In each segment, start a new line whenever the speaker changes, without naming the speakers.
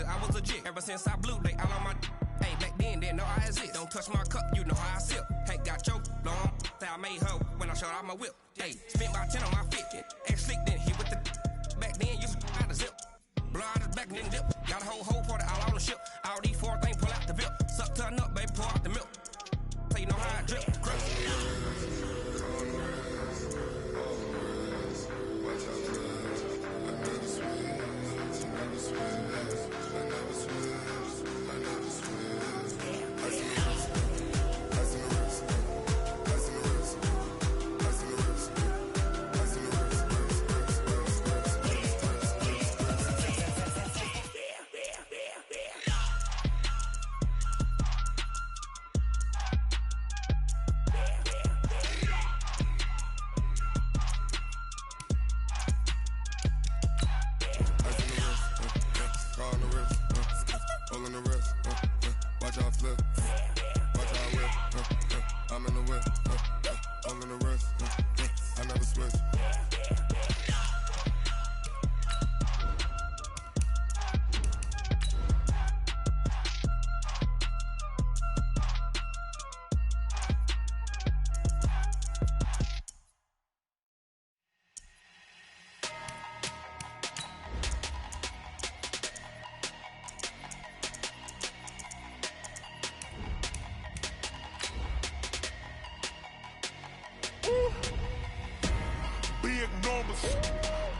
since I was a jit. Ever since I blew, they all on my. Hey, back then, didn't know I exist. Don't touch my cup, you know how I sip. Hey, got choked, long. Say I made her when I showed out my whip. Hey, spent about 10 on my fit. Ex-slick, then hit with the. Back then, you out the zip. Blow out his back, then dip. Got a whole party all on the ship. All these 4 things, pull out the VIP. Suck, turn up, baby, pour out the milk. So you know how I drip.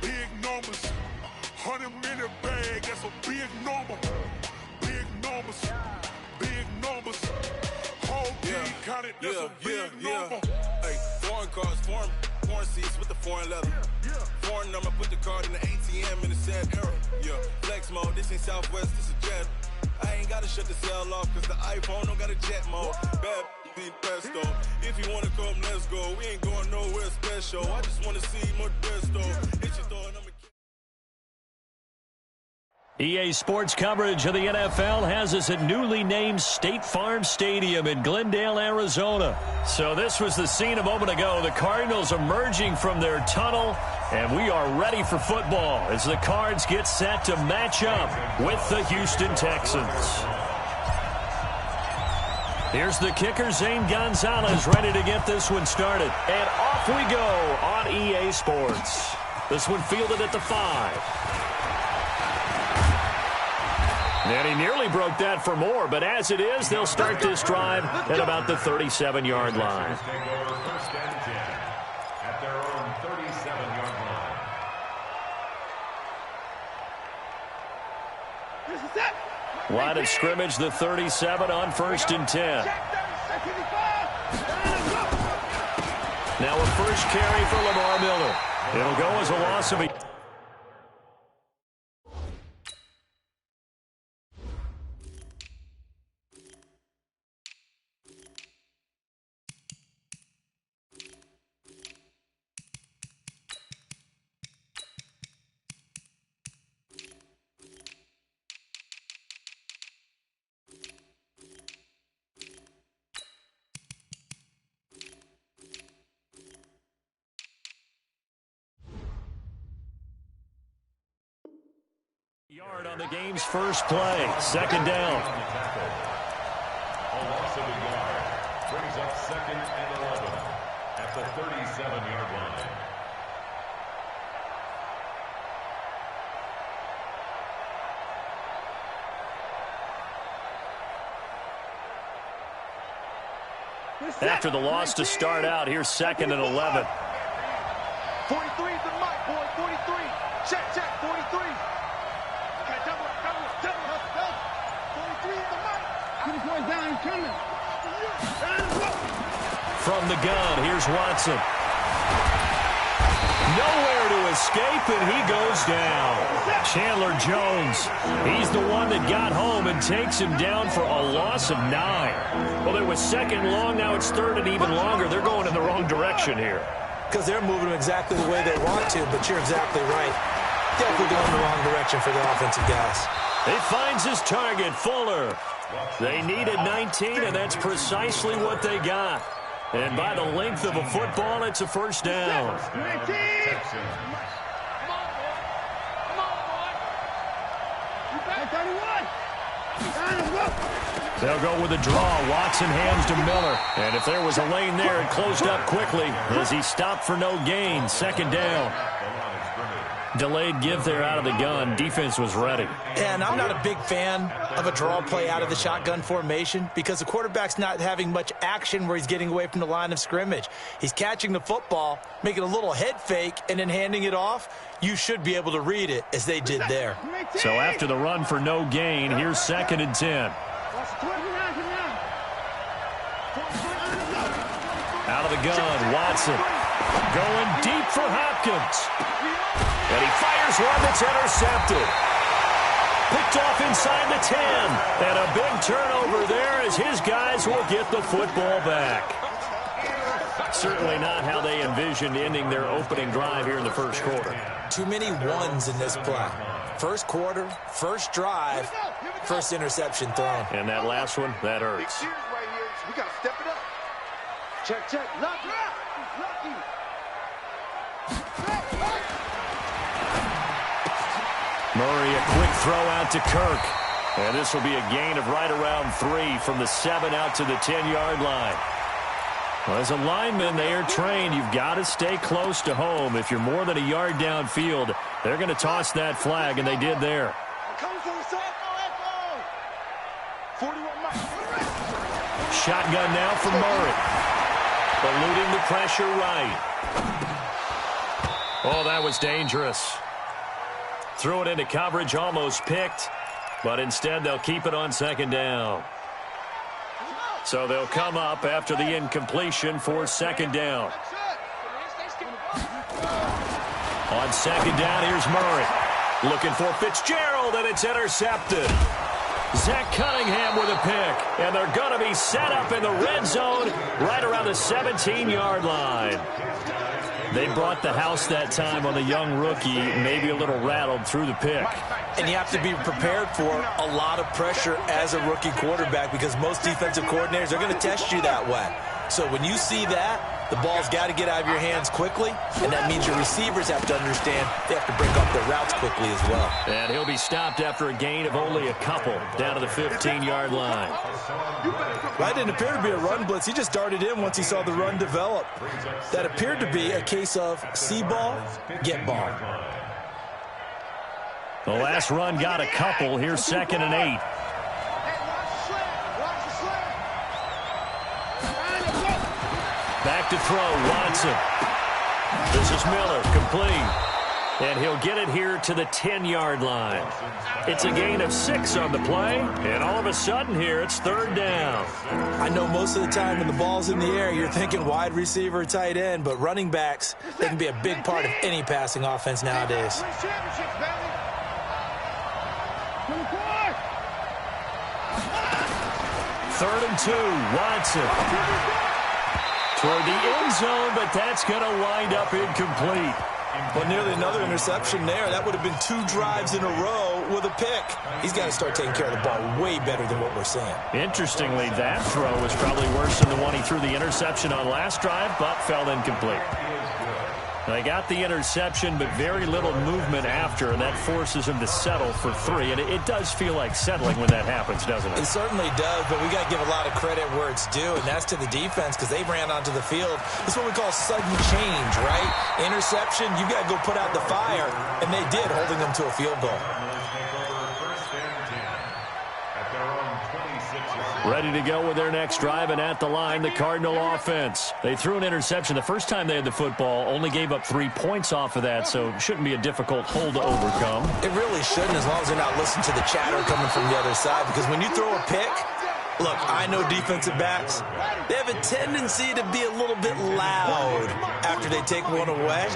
Big numbers, 100-minute bag, that's a big number. Big numbers, whole team counted, that's a big number.
Hey, foreign cars, foreign seats with the foreign leather. Foreign number, put the card in the ATM in the sad era. Yeah, flex mode, this ain't Southwest, this is Jet. I ain't gotta shut the cell off, cause the iPhone don't got a jet mode. Bad be pesto. If you wanna come, let's go. We ain't going nowhere special. I just wanna see more Modesto. Hit your door and I'ma...
EA Sports coverage of the NFL has us at newly named State Farm Stadium in Glendale, Arizona. So this was the scene a moment ago. The Cardinals emerging from their tunnel, and we are ready for football as the Cards get set to match up with the Houston Texans. Here's the kicker, Zane Gonzalez, ready to get this one started. And off we go on EA Sports. This one fielded at the 5. And he nearly broke that for more, but as it is, they'll start this drive at about the 37-yard line.
At their own 37-yard line.
Line of scrimmage, the 37 on 1st and 10. Now a first carry for Lamar Miller. It'll go as a loss of a... Yard on the game's first play. 2nd down.
A loss of a yard brings up 2nd and 11 at the 37-yard line.
After the loss to start out, here's 2nd and 11.
43 is the mark, boy. 43. Check, 43.
From the gun, here's Watson. Nowhere to escape, and he goes down. Chandler Jones, he's the one that got home and takes him down for a loss of 9. Well, it was 2nd long, now it's 3rd and even longer. They're going in the wrong direction here.
Because they're moving them exactly the way they want to, but you're exactly right. Definitely going in the wrong direction for the offensive guys.
He finds his target, Fuller. They needed 19, and that's precisely what they got. And by the length of a football, it's a first down. They'll go with a draw. Watson hands to Miller. And if there was a lane there, it closed up quickly as he stopped for no gain. Second down. Delayed give there out of the gun. Defense was ready.
And I'm not a big fan of a draw play out of the shotgun formation because the quarterback's not having much action where he's getting away from the line of scrimmage. He's catching the football, making a little head fake, and then handing it off. You should be able to read it as they did there.
So after the run for no gain, here's 2nd and 10. Out of the gun, Watson going deep for Hopkins. And he fires one that's intercepted. Picked off inside the 10. And a big turnover there as his guys will get the football back. Certainly not how they envisioned ending their opening drive here in the first quarter.
Too many ones in this play. First quarter, first drive, first interception thrown.
And that last one, that hurts.
We got to step it up. Check, check. Lucky.
Murray, a quick throw out to Kirk. And this will be a gain of right around 3 from the 7 out to the 10-yard line. Well, as a lineman, they are trained. You've got to stay close to home. If you're more than a yard downfield, they're going to toss that flag, and they did there. Shotgun now for Murray. Eluding the pressure right. Oh, that was dangerous. Threw it into coverage, almost picked, but instead they'll keep it on 2nd down. So they'll come up after the incompletion for 2nd down. On 2nd down, here's Murray. Looking for Fitzgerald, and it's intercepted. Zach Cunningham with a pick, and they're going to be set up in the red zone right around the 17-yard line. They brought the house that time on the young rookie, maybe a little rattled through the pick.
And you have to be prepared for a lot of pressure as a rookie quarterback because most defensive coordinators are going to test you that way. So when you see that, the ball's got to get out of your hands quickly, and that means your receivers have to understand they have to break up their routes quickly as well.
And he'll be stopped after a gain of only a couple down to the 15-yard line.
That didn't appear to be a run blitz. He just darted in once he saw the run develop. That appeared to be a case of see ball, get ball.
The last run got a couple. Here's 2nd and 8. Back to throw, Watson. This is Miller, complete. And he'll get it here to the 10-yard line. It's a gain of 6 on the play, and all of a sudden here it's 3rd down.
I know most of the time when the ball's in the air, you're thinking wide receiver, tight end, but running backs, they can be a big part of any passing offense nowadays.
3rd and 2, Watson. Toward the end zone, but that's going to wind up incomplete.
Well, nearly another interception there. That would have been 2 drives in a row with a pick. He's got to start taking care of the ball way better than what we're seeing.
Interestingly, that throw was probably worse than the one he threw the interception on last drive, but fell incomplete. They got the interception, but very little movement after, and that forces him to settle for 3. And it does feel like settling when that happens, doesn't it?
It certainly does, but we got to give a lot of credit where it's due, and that's to the defense because they ran onto the field. This is what we call sudden change, right? Interception, you got to go put out the fire, and they did, holding them to a field goal.
Ready to go with their next drive, and at the line, the Cardinal offense. They threw an interception the first time they had the football, only gave up 3 points off of that, so it shouldn't be a difficult hole to overcome.
It really shouldn't, as long as they're not listening to the chatter coming from the other side, because when you throw a pick, look, I know defensive backs, they have a tendency to be a little bit loud after they take one away,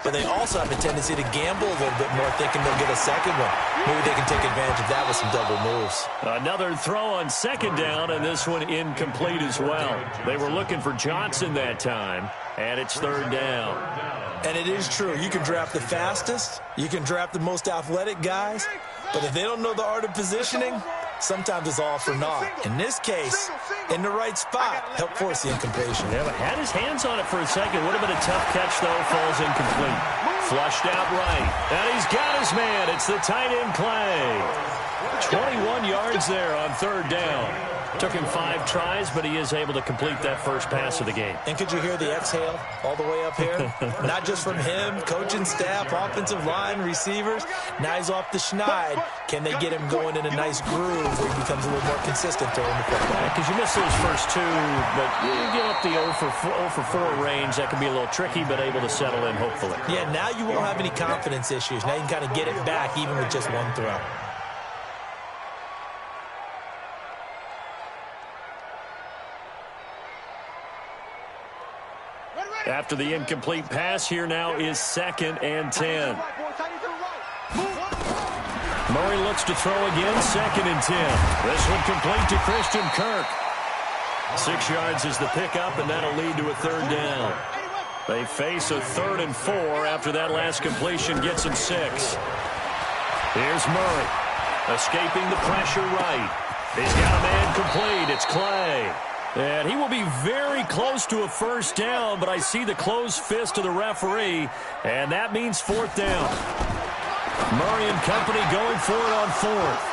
but they also have a tendency to gamble a little bit more, thinking they'll get a second one. Maybe they can take advantage of that with some double moves.
Another throw on 2nd down, and this one incomplete as well. They were looking for Johnson that time, and it's 3rd down.
And it is true. You can draft the fastest, you can draft the most athletic guys, but if they don't know the art of positioning, sometimes it's all for naught. In this case, in the right spot, helped force the incompletion.
Yeah, but had his hands on it for a second. Would have been a tough catch, though. Falls incomplete. Flushed out right. And he's got his man. It's the tight end play. 21 yards there on third down. Took him 5 tries, but he is able to complete that first pass of the game.
And could you hear the exhale all the way up here? Not just from him, coaching staff, offensive line, receivers. Now he's off the schneid. Can they get him going in a nice groove where he becomes a little more consistent throwing the football?
Because you miss those first 2, but you give up the 0 for 4 range. That can be a little tricky, but able to settle in, hopefully.
Yeah, now you won't have any confidence issues. Now you can kind of get it back even with just one throw.
After the incomplete pass, here now is 2nd and 10. Murray looks to throw again, 2nd and 10. This one complete to Christian Kirk. 6 yards is the pickup, and that'll lead to a 3rd down. They face a 3rd and 4 after that last completion gets him 6. Here's Murray, escaping the pressure right. He's got a man complete. It's Clay. And he will be very close to a 1st down, but I see the closed fist of the referee, and that means 4th down. Murray and company going for it on 4th.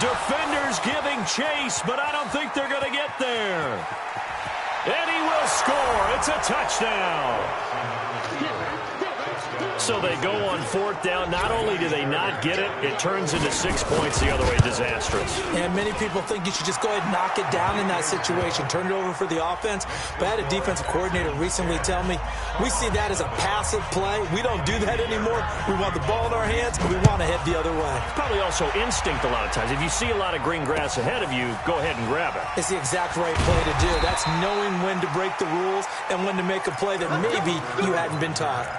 Defenders giving chase, but I don't think they're going to get there. And he will score. It's a touchdown. So they go on 4th down. Not only do they not get it, it turns into 6 points the other way. Disastrous.
And many people think you should just go ahead and knock it down in that situation. Turn it over for the offense. But I had a defensive coordinator recently tell me, we see that as a passive play. We don't do that anymore. We want the ball in our hands, and we want to head the other way.
Probably also instinct a lot of times. If you see a lot of green grass ahead of you, go ahead and grab it.
It's the exact right play to do. That's knowing when to break the rules and when to make a play that maybe you hadn't been taught.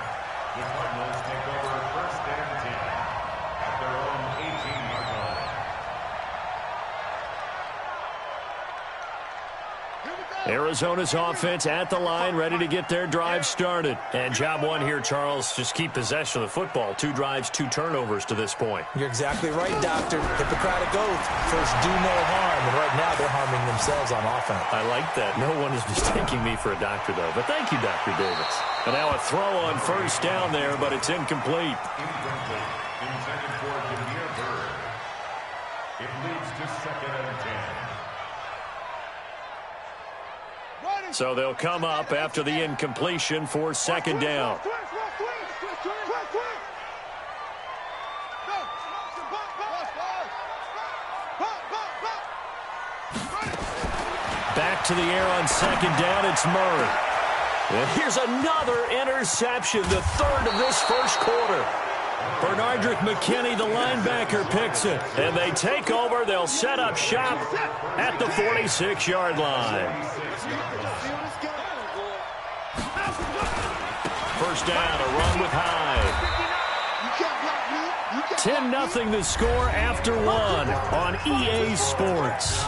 The Cardinals take over 1st and 10 at their own 18-yard line.
Arizona's offense at the line, ready to get their drive started. And job 1 here, Charles, just keep possession of the football. 2 drives, 2 turnovers to this point.
You're exactly right, Doctor. Hippocratic oath. First, do no harm. And right now, they're harming themselves on offense.
I like that. No one is mistaking me for a doctor, though. But thank you, Dr. Davis. And now a throw on 1st down there, but it's incomplete.
Incomplete. Intended for Jameer Bird. It leads to 2nd and 10.
So they'll come up after the incompletion for 2nd down. Back to the air on 2nd down, it's Murray. And here's another interception, the 3rd of this 1st quarter. Bernardrick McKinney, the linebacker, picks it. And they take over. They'll set up shop at the 46-yard line. 1st down, a run with Hyde. 10-0 the score after 1 on EA Sports.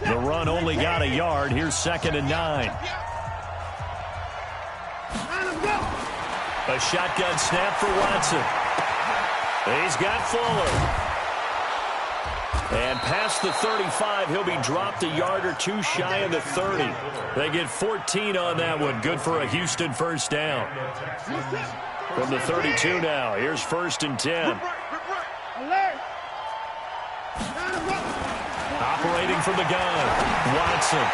The run only got a yard. Here's 2nd and 9. A shotgun snap for Watson. He's got Fuller. And past the 35, he'll be dropped a yard or 2 shy of the 30. They get 14 on that one. Good for a Houston 1st down. From the 32 now, here's 1st and 10. Operating from the gun, Watson.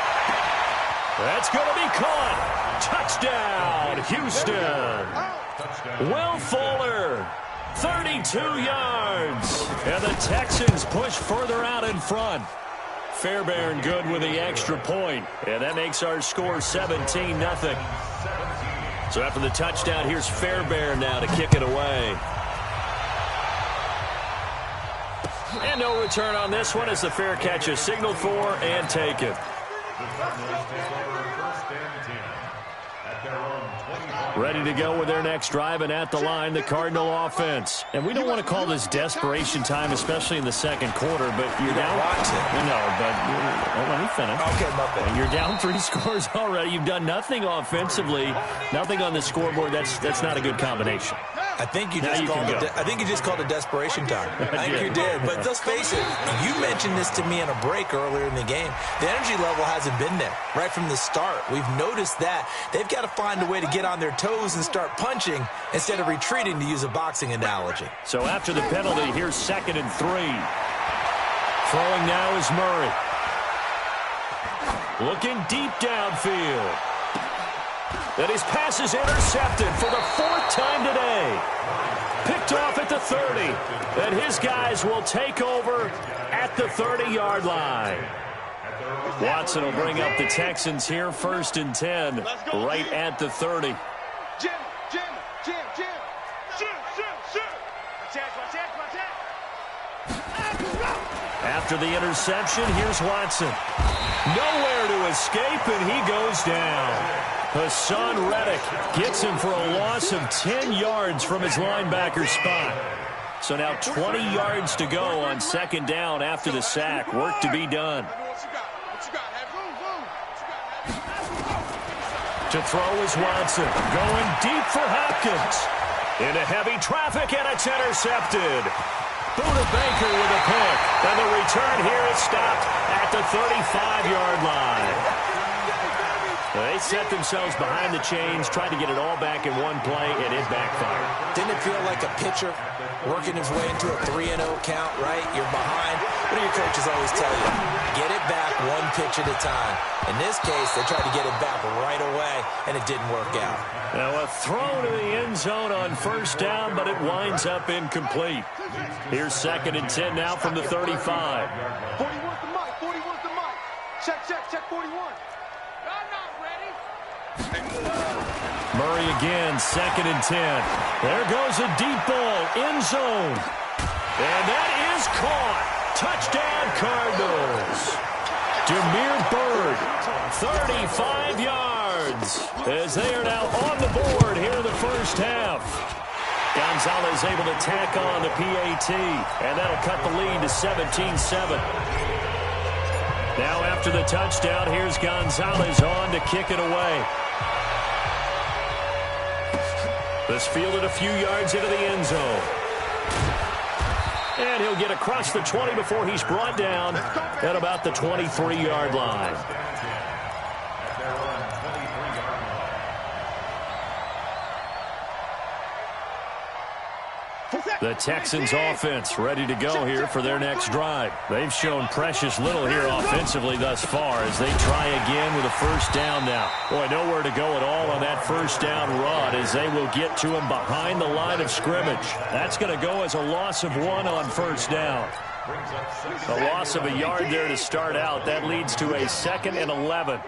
That's going to be caught. Touchdown, Houston. Will Fuller, 32 yards. And the Texans push further out in front. Fairbairn good with the extra point. And that makes our score 17-0. So after the touchdown, here's Fairbairn now to kick it away. And no return on this one as the fair catch is signaled for and taken. Ready to go with their next drive, and at the line, the Cardinal offense. And we don't want to call this desperation time, especially in the 2nd quarter, but you're down. Let me finish.
Okay, my bad.
You're down 3 scores already. You've done nothing offensively, nothing on the scoreboard. That's not a good combination.
I think you just called a desperation time. I think you did. But let's face it, you mentioned this to me in a break earlier in the game. The energy level hasn't been there right from the start. We've noticed that. They've got to find a way to get on their toes and start punching instead of retreating, to use a boxing analogy.
So after the penalty, here's 2nd and 3. Throwing now is Murray. Looking deep downfield. And his pass is intercepted for the 4th time today. Picked off at the 30. And his guys will take over at the 30-yard line. Watson will bring up the Texans here, 1st and 10, right at the 30. After the interception, here's Watson. Nowhere to escape, and he goes down. Hassan Reddick gets him for a loss of 10 yards from his linebacker spot. So now 20 yards to go on 2nd down after the sack. Work to be done. To throw is Watson. Going deep for Hopkins. Into heavy traffic, and it's intercepted. Buda Baker with a pick. And the return here is stopped at the 35-yard line. They set themselves behind the chains, tried to get it all back in one play, and it backfired.
Didn't it feel like a pitcher working his way into a 3-0 count, right? You're behind. What do your coaches always tell you? Get it back one pitch at a time. In this case, they tried to get it back right away, and it didn't work out.
Now a throw to the end zone on 1st down, but it winds up incomplete. Here's 2nd and 10 now from the 35.
41's the mic. 41's the mic. Check 41.
Murray again, 2nd and 10. There goes a deep ball, end zone. And that is caught. Touchdown, Cardinals. Demir Bird, 35 yards, as they are now on the board here in the 1st half. Gonzalez able to tack on the PAT, and that'll cut the lead to 17-7. Now after the touchdown, here's Gonzalez on to kick it away. This fielded a few yards into the end zone. And he'll get across the 20 before he's brought down at about the 23-yard line. The Texans offense ready to go here for their next drive. They've shown precious little here offensively thus far as they try again with a 1st down now. Boy, nowhere to go at all on that 1st down run as they will get to him behind the line of scrimmage. That's going to go as a loss of 1 on 1st down. A loss of a yard there to start out. That leads to a 2nd and 11.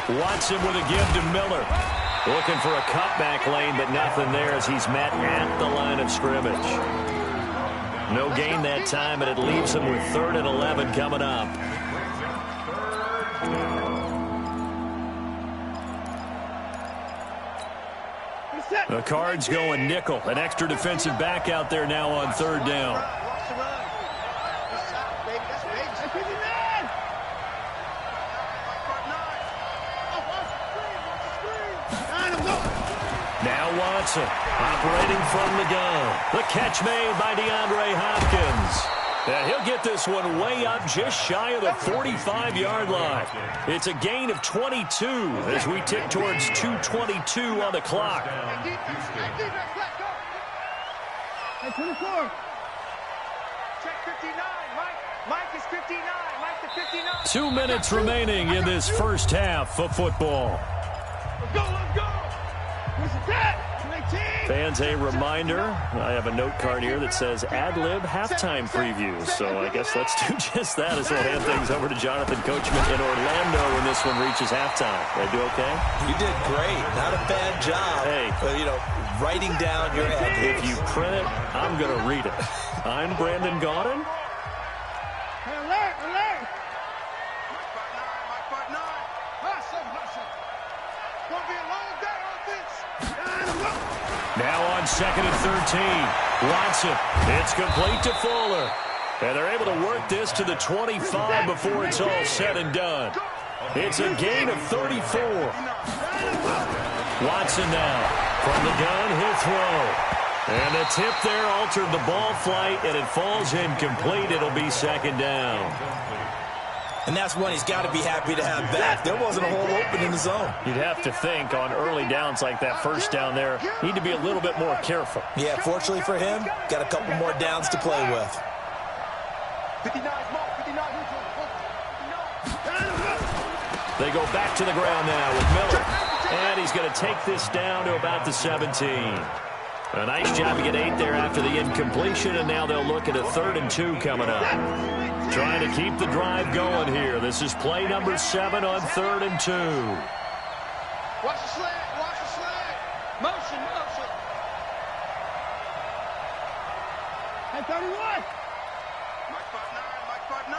Watson with a give to Miller. Looking for a cutback lane, but nothing there as he's met at the line of scrimmage. No gain that time, and it leaves him with 3rd and 11 coming up. The Cards going nickel. An extra defensive back out there now on 3rd down. Now Watson operating from the gun. The catch made by DeAndre Hopkins. And he'll get this one way up just shy of the 45-yard line. It's a gain of 22 as we tick towards 2:22 on the clock.
Hey, 24. Check 59. Mike is 59. Mike the 59.
2 minutes remaining in this 1st half of football.
Let's go. Where's the cat?
Fans, a reminder, I have a note card here that says ad-lib halftime preview. So I guess let's do just that as we'll hand things over to Jonathan Coachman in Orlando when this one reaches halftime. Did I do okay?
You did great. Not a bad job.
Hey.
But, writing down your ad.
If you print it, I'm going to read it. I'm Brandon Gaudin.
Alert! Mike part 9. Hustle. Gonna be a long day on this.
Now on 2nd and 13. Watson. It's complete to Fuller. And they're able to work this to the 25 before it's all said and done. It's a gain of 34. Watson now. From the gun, he'll throw. And the tip there altered the ball flight, and it falls incomplete. It'll be second down.
And that's one he's got to be happy to have back. There wasn't a hole open in the zone.
You'd have to think on early downs like that first down there, need to be a little bit more careful.
Yeah, fortunately for him, got a couple more downs to play with.
59,
They go back to the ground now with Miller. And he's going to take this down to about the 17. A nice job to get 8 there after the incompletion, and now they'll look at a 3rd and 2 coming up. Trying to keep the drive going here. This is play number 7 on 3rd and 2.
Watch the slant, watch the slant. Motion, motion. Hey, 31. Mike 5'9", Mike 5'9".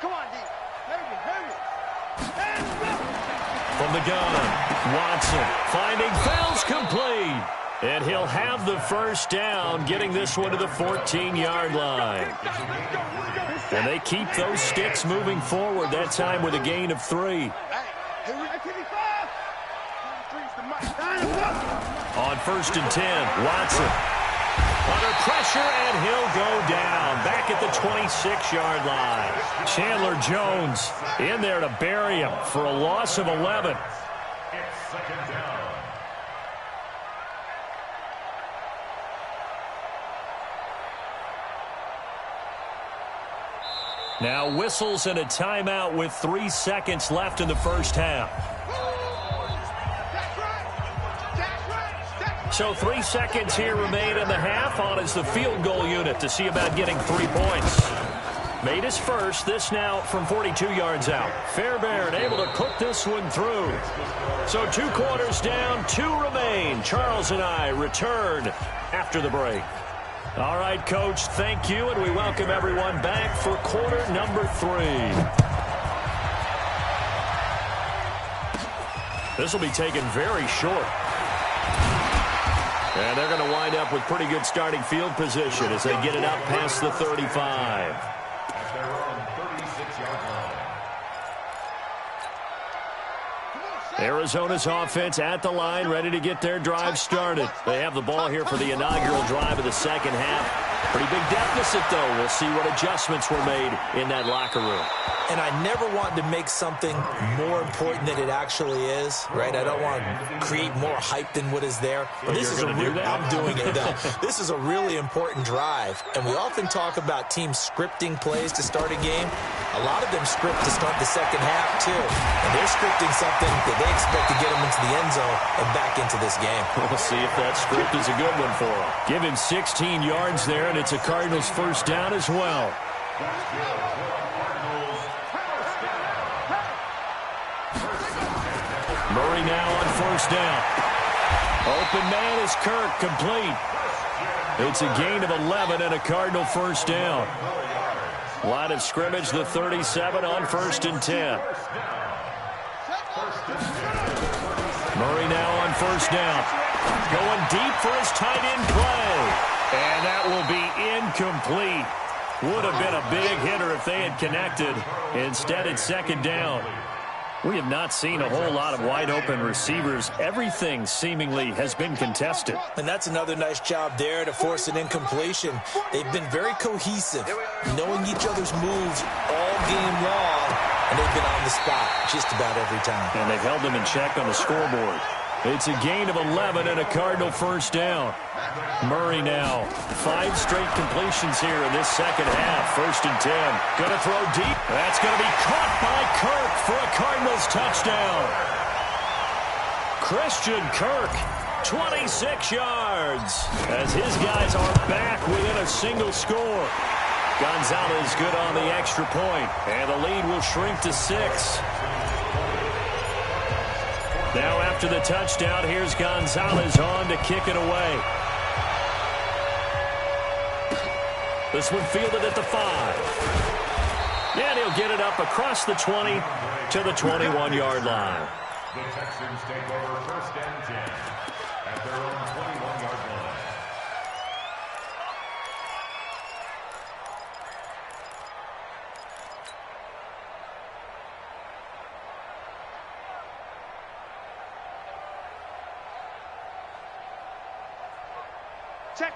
Come on, D. Hurry.
From the gun, Watson finding Fells complete. And he'll have the first down, getting this one to the 14-yard line. And they keep those sticks moving forward, that time with a gain of 3. On 1st and 10, Watson under pressure, and he'll go down back at the 26-yard line. Chandler Jones in there to bury him for a loss of 11.
It's second down.
Now whistles and a timeout with 3 seconds left in the first half. So 3 seconds here remain in the half. On is the field goal unit to see about getting 3 points. Made his first. This now from 42 yards out. Fairbairn able to put this one through. So 2 quarters down, 2 remain. Charles and I return after the break. All right, Coach, thank you, and we welcome everyone back for quarter number 3. This will be taken very short. And they're going to wind up with pretty good starting field position as they get it up past the 35.
At their own 36-yard line.
Arizona's offense at the line, ready to get their drive started. They have the ball here for the inaugural drive of the second half. Pretty big deficit, though. We'll see what adjustments were made in that locker room.
And I never want to make something more important than it actually is, right? I don't want to create more hype than what is there. But this is I'm doing it, though. This is a really important drive. And we often talk about teams scripting plays to start a game. A lot of them script to start the second half, too. And they're scripting something that they expect to get them into the end zone and back into this game.
We'll see if that script is a good one for them. Give him 16 yards there, and it's a Cardinals first down as well. Murray now on first down. Open man is Kirk, complete. It's a gain of 11 and a Cardinal first down. Line of scrimmage, the 37 on 1st and 10. Murray now on first down. Going deep for his tight end play. And that will be incomplete. Would have been a big hitter if they had connected. Instead, it's second down. We have not seen a whole lot of wide-open receivers. Everything seemingly has been contested.
And that's another nice job there to force an incompletion. They've been very cohesive, knowing each other's moves all game long, and they've been on the spot just about every time.
And they've held them in check on the scoreboard. It's a gain of 11 and a Cardinal first down. Murray now. 5 straight completions here in this second half. 1st and 10. Going to throw deep. That's going to be caught by Kirk for a Cardinals touchdown. Christian Kirk, 26 yards, as his guys are back within a single score. Gonzalez good on the extra point, and the lead will shrink to 6. Now after the touchdown, here's Gonzalez on to kick it away. This one fielded at the 5. And he'll get it up across the 20 to the 21-yard line.
The Texans take over 1st and 10 at their own 21-yard line.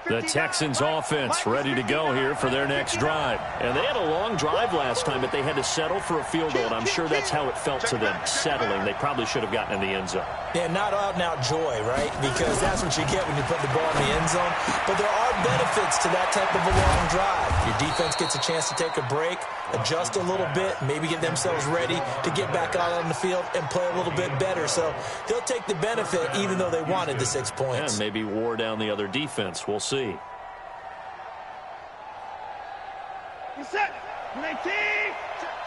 The Texans offense ready to go here for their next drive. And they had a long drive last time, but they had to settle for a field goal, and I'm sure that's how it felt to them, settling. They probably should have gotten in the end zone.
Yeah, not out-and-out joy, right? Because that's what you get when you put the ball in the end zone. But there are benefits to that type of a long drive. Your defense gets a chance to take a break, adjust a little bit, maybe get themselves ready to get back out on the field and play a little bit better. So they'll take the benefit even though they wanted the 6 points.
And maybe wore down the other defense. We'll see.
You set. 19.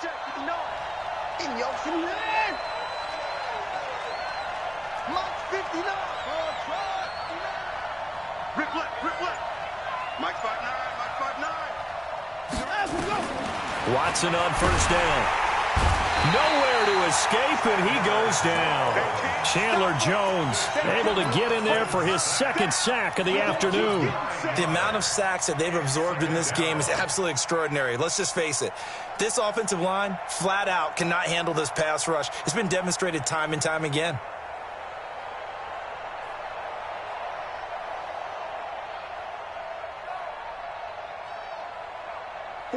Check. In your hand. Mike's 59. Rip left. Mike's 5'9".
Watson on first down. Nowhere to escape, and he goes down. Chandler Jones able to get in there for his second sack of the afternoon.
The amount of sacks that they've absorbed in this game is absolutely extraordinary. Let's just face it. This offensive line, flat out, cannot handle this pass rush. It's been demonstrated time and time again.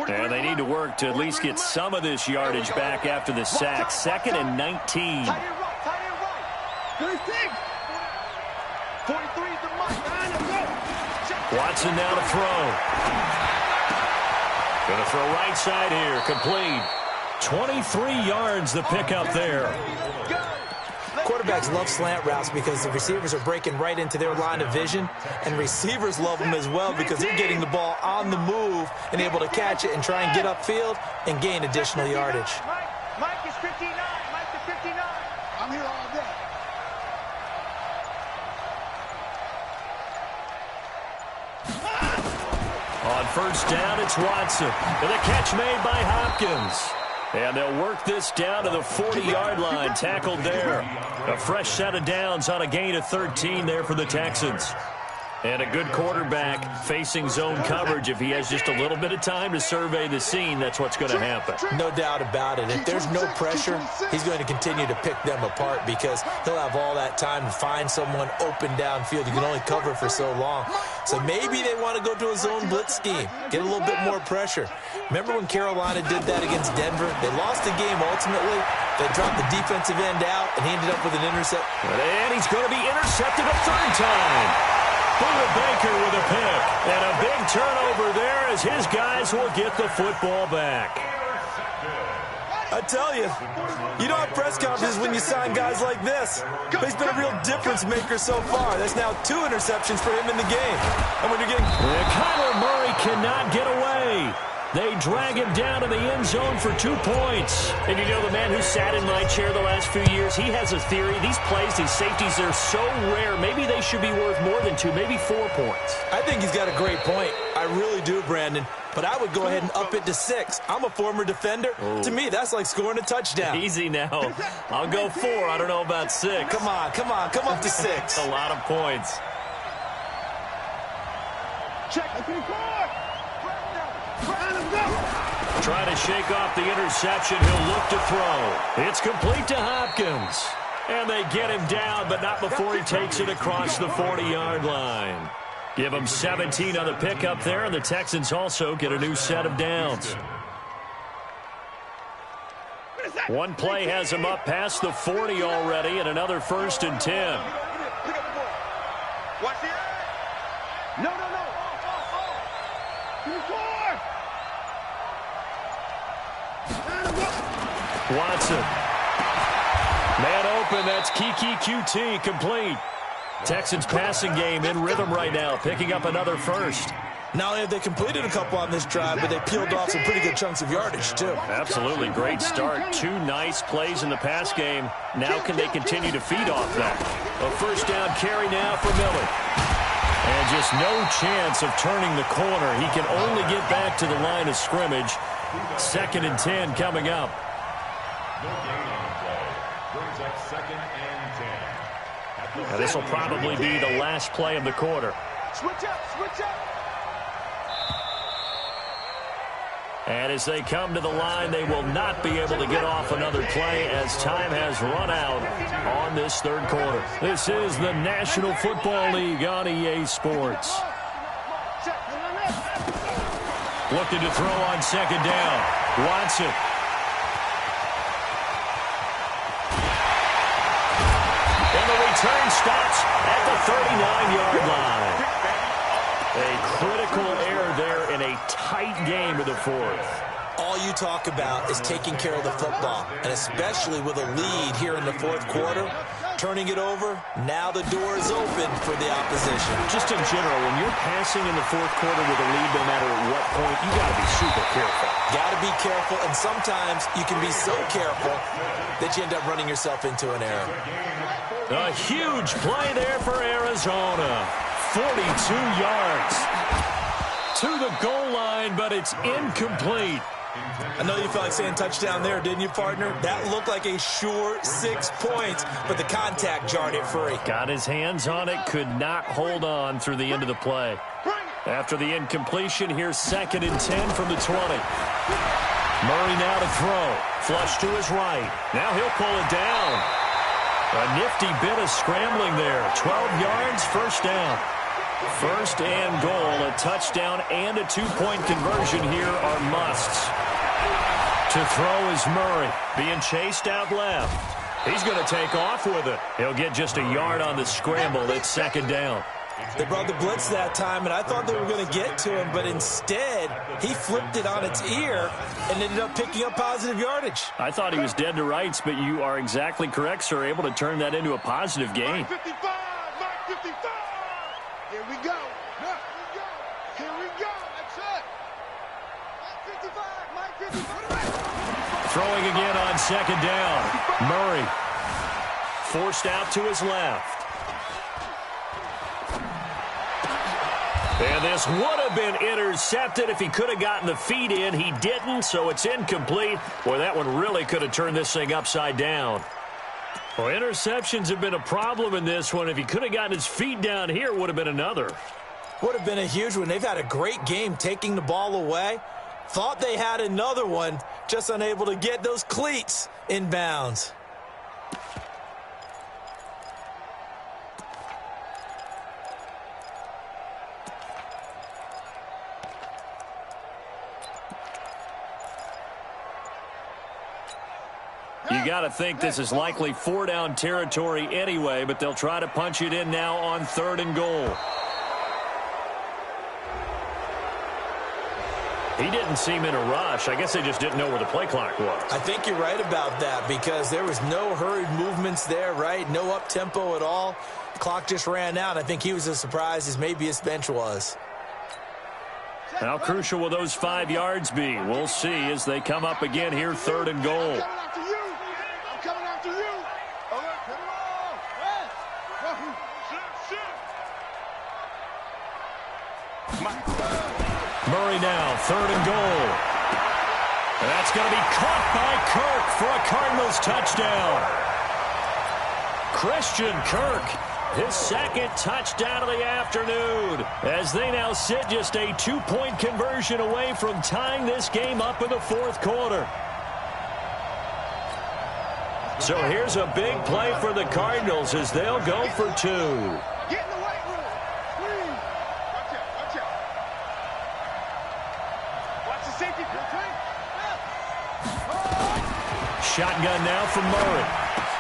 And they need to work to at least get some of this yardage back after the sack. 2nd and 19.
Tight end right. 36. 43 to Mike.
Watson now to throw. Going to throw right side here. Complete. 23 yards the pickup there.
Quarterbacks love slant routes because the receivers are breaking right into their line of vision, and receivers love them as well because they're getting the ball on the move and able to catch it and try and get upfield and gain additional yardage.
Mike is 59. Mike is 59. I'm here all day.
On first down, it's Watson. And a catch made by Hopkins. And they'll work this down to the 40-yard line. Tackled there. A fresh set of downs on a gain of 13 there for the Texans. And a good quarterback facing zone coverage. If he has just a little bit of time to survey the scene, that's what's going to happen.
No doubt about it. If there's no pressure, he's going to continue to pick them apart because he'll have all that time to find someone open downfield. You can only cover for so long. So maybe they want to go to a zone blitz scheme, get a little bit more pressure. Remember when Carolina did that against Denver? They lost the game ultimately. They dropped the defensive end out, and he ended up with an intercept.
And he's going to be intercepted a third time. Buda Baker with a pick. And a big turnover there as his guys will get the football back.
I tell you, you don't have press conferences when you sign guys like this. But he's been a real difference maker so far. There's now 2 interceptions for him in the game. And when you're getting...
Kyler Murray cannot get away. They drag him down to the end zone for 2 points. And you know, the man who sat in my chair the last few years, he has a theory. These plays, these safeties, they're so rare. Maybe they should be worth more than 2, maybe 4 points.
I think he's got a great point. I really do, Brandon. But I would go ahead and up it to 6. I'm a former defender. Ooh. To me, that's like scoring a touchdown.
Easy now. I'll go 4. I don't know about 6.
Come on. Come up to 6.
That's a lot of points.
Check.
Trying to shake off the interception. He'll look to throw. It's complete to Hopkins. And they get him down, but not before he takes it across the 40-yard line. Give him 17 on the pickup there, and the Texans also get a new set of downs. One play has him up past the 40 already, and another 1st and 10.
Watch it. No.
Watson. Man open, that's Kiki QT, complete. Texans passing game in rhythm right now, picking up another 1st.
Not only have they completed a couple on this drive, but they peeled off some pretty good chunks of yardage, too.
Absolutely, great start. 2 nice plays in the pass game. Now can they continue to feed off that? A 1st down carry now for Miller. And just no chance of turning the corner. He can only get back to the line of scrimmage. 2nd and 10 coming up.
No gain on the play. Brings up 2nd and 10.
Now this will probably be the last play of the quarter.
Switch up.
And as they come to the line, they will not be able to get off another play as time has run out on this 3rd quarter. This is the National Football League on EA Sports. Looking to throw on second down. Watson. And the return stops at the 39-yard line. A critical error there in a tight game of the fourth.
All you talk about is taking care of the football, and especially with a lead here in the fourth quarter, turning it over, now the door is open for the opposition.
Just in general, when you're passing in the fourth quarter with a lead, no matter at what point, you got to be super careful.
Got to be careful, and sometimes you can be so careful that you end up running yourself into an error.
A huge play there for Arizona. 42 yards to the goal line, but it's incomplete.
I know you felt like saying touchdown there, didn't you, partner? That looked like a sure 6 points, but the contact jarred it free.
Got his hands on it, could not hold on through the end of the play. After the incompletion, here's 2nd and 10 from the 20. Murray now to throw. Flush to his right. Now he'll pull it down. A nifty bit of scrambling there. 12 yards, first down. First and goal, a touchdown and a 2-point conversion here are musts. To throw is Murray, being chased out left. He's going to take off with it. He'll get just a yard on the scramble. It's 2nd down.
They brought the blitz that time, and I thought they were going to get to him, but instead, he flipped it on its ear and ended up picking up positive yardage.
I thought he was dead to rights, but you are exactly correct, sir. Able to turn that into a positive gain.
55, Mike 55. Here we go. Here we go. That's it. Mike 55, Mike 55.
Throwing again on 2nd down. Murray forced out to his left. And this would have been intercepted if he could have gotten the feet in. He didn't, so it's incomplete. Boy, that one really could have turned this thing upside down. Well, interceptions have been a problem in this one. If he could have gotten his feet down here, it would have been another.
Would have been a huge one. They've had a great game taking the ball away. Thought they had another one, just unable to get those cleats in bounds.
You got to think this is likely 4-down territory anyway, but they'll try to punch it in now on 3rd and goal. He didn't seem in a rush. I guess they just didn't know where the play clock was.
I think you're right about that because there was no hurried movements there, right? No up-tempo at all. Clock just ran out. I think he was as surprised as maybe his bench was.
How crucial will those 5 yards be? We'll see as they come up again here, 3rd and goal. Murray now, 3rd and goal. And that's going to be caught by Kirk for a Cardinals touchdown. Christian Kirk, his 2nd touchdown of the afternoon, as they now sit just a 2-point conversion away from tying this game up in the 4th quarter. So here's a big play for the Cardinals as they'll go for 2.
Get in the weight room. Please. Watch out. Watch the safety.
Shotgun now from Murray.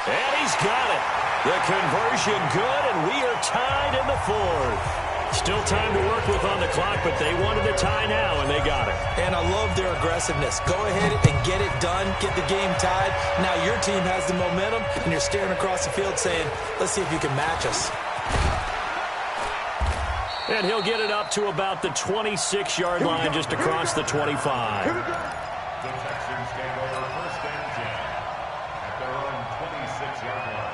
And he's got it. The conversion good, and we are tied in the 4th. Still time to work with on the clock, but they wanted the tie now, and they got it.
And I love their aggressiveness. Go ahead and get it done. Get the game tied. Now your team has the momentum, and you're staring across the field saying, let's see if you can match us.
And he'll get it up to about the 26-yard line, just across the 25.
The Texans take over 1st and 10 at their own 26-yard line.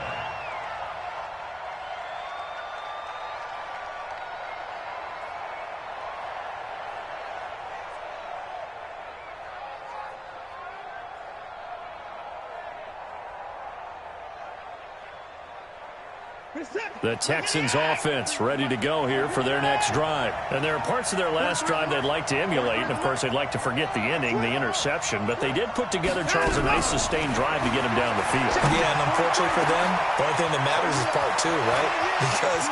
The Texans offense ready to go here for their next drive. And there are parts of their last drive they'd like to emulate. And, of course, they'd like to forget the ending, the interception. But they did put together, Charles, a nice sustained drive to get him down the field.
Yeah, and unfortunately for them, the only thing that matters is part 2, right? Because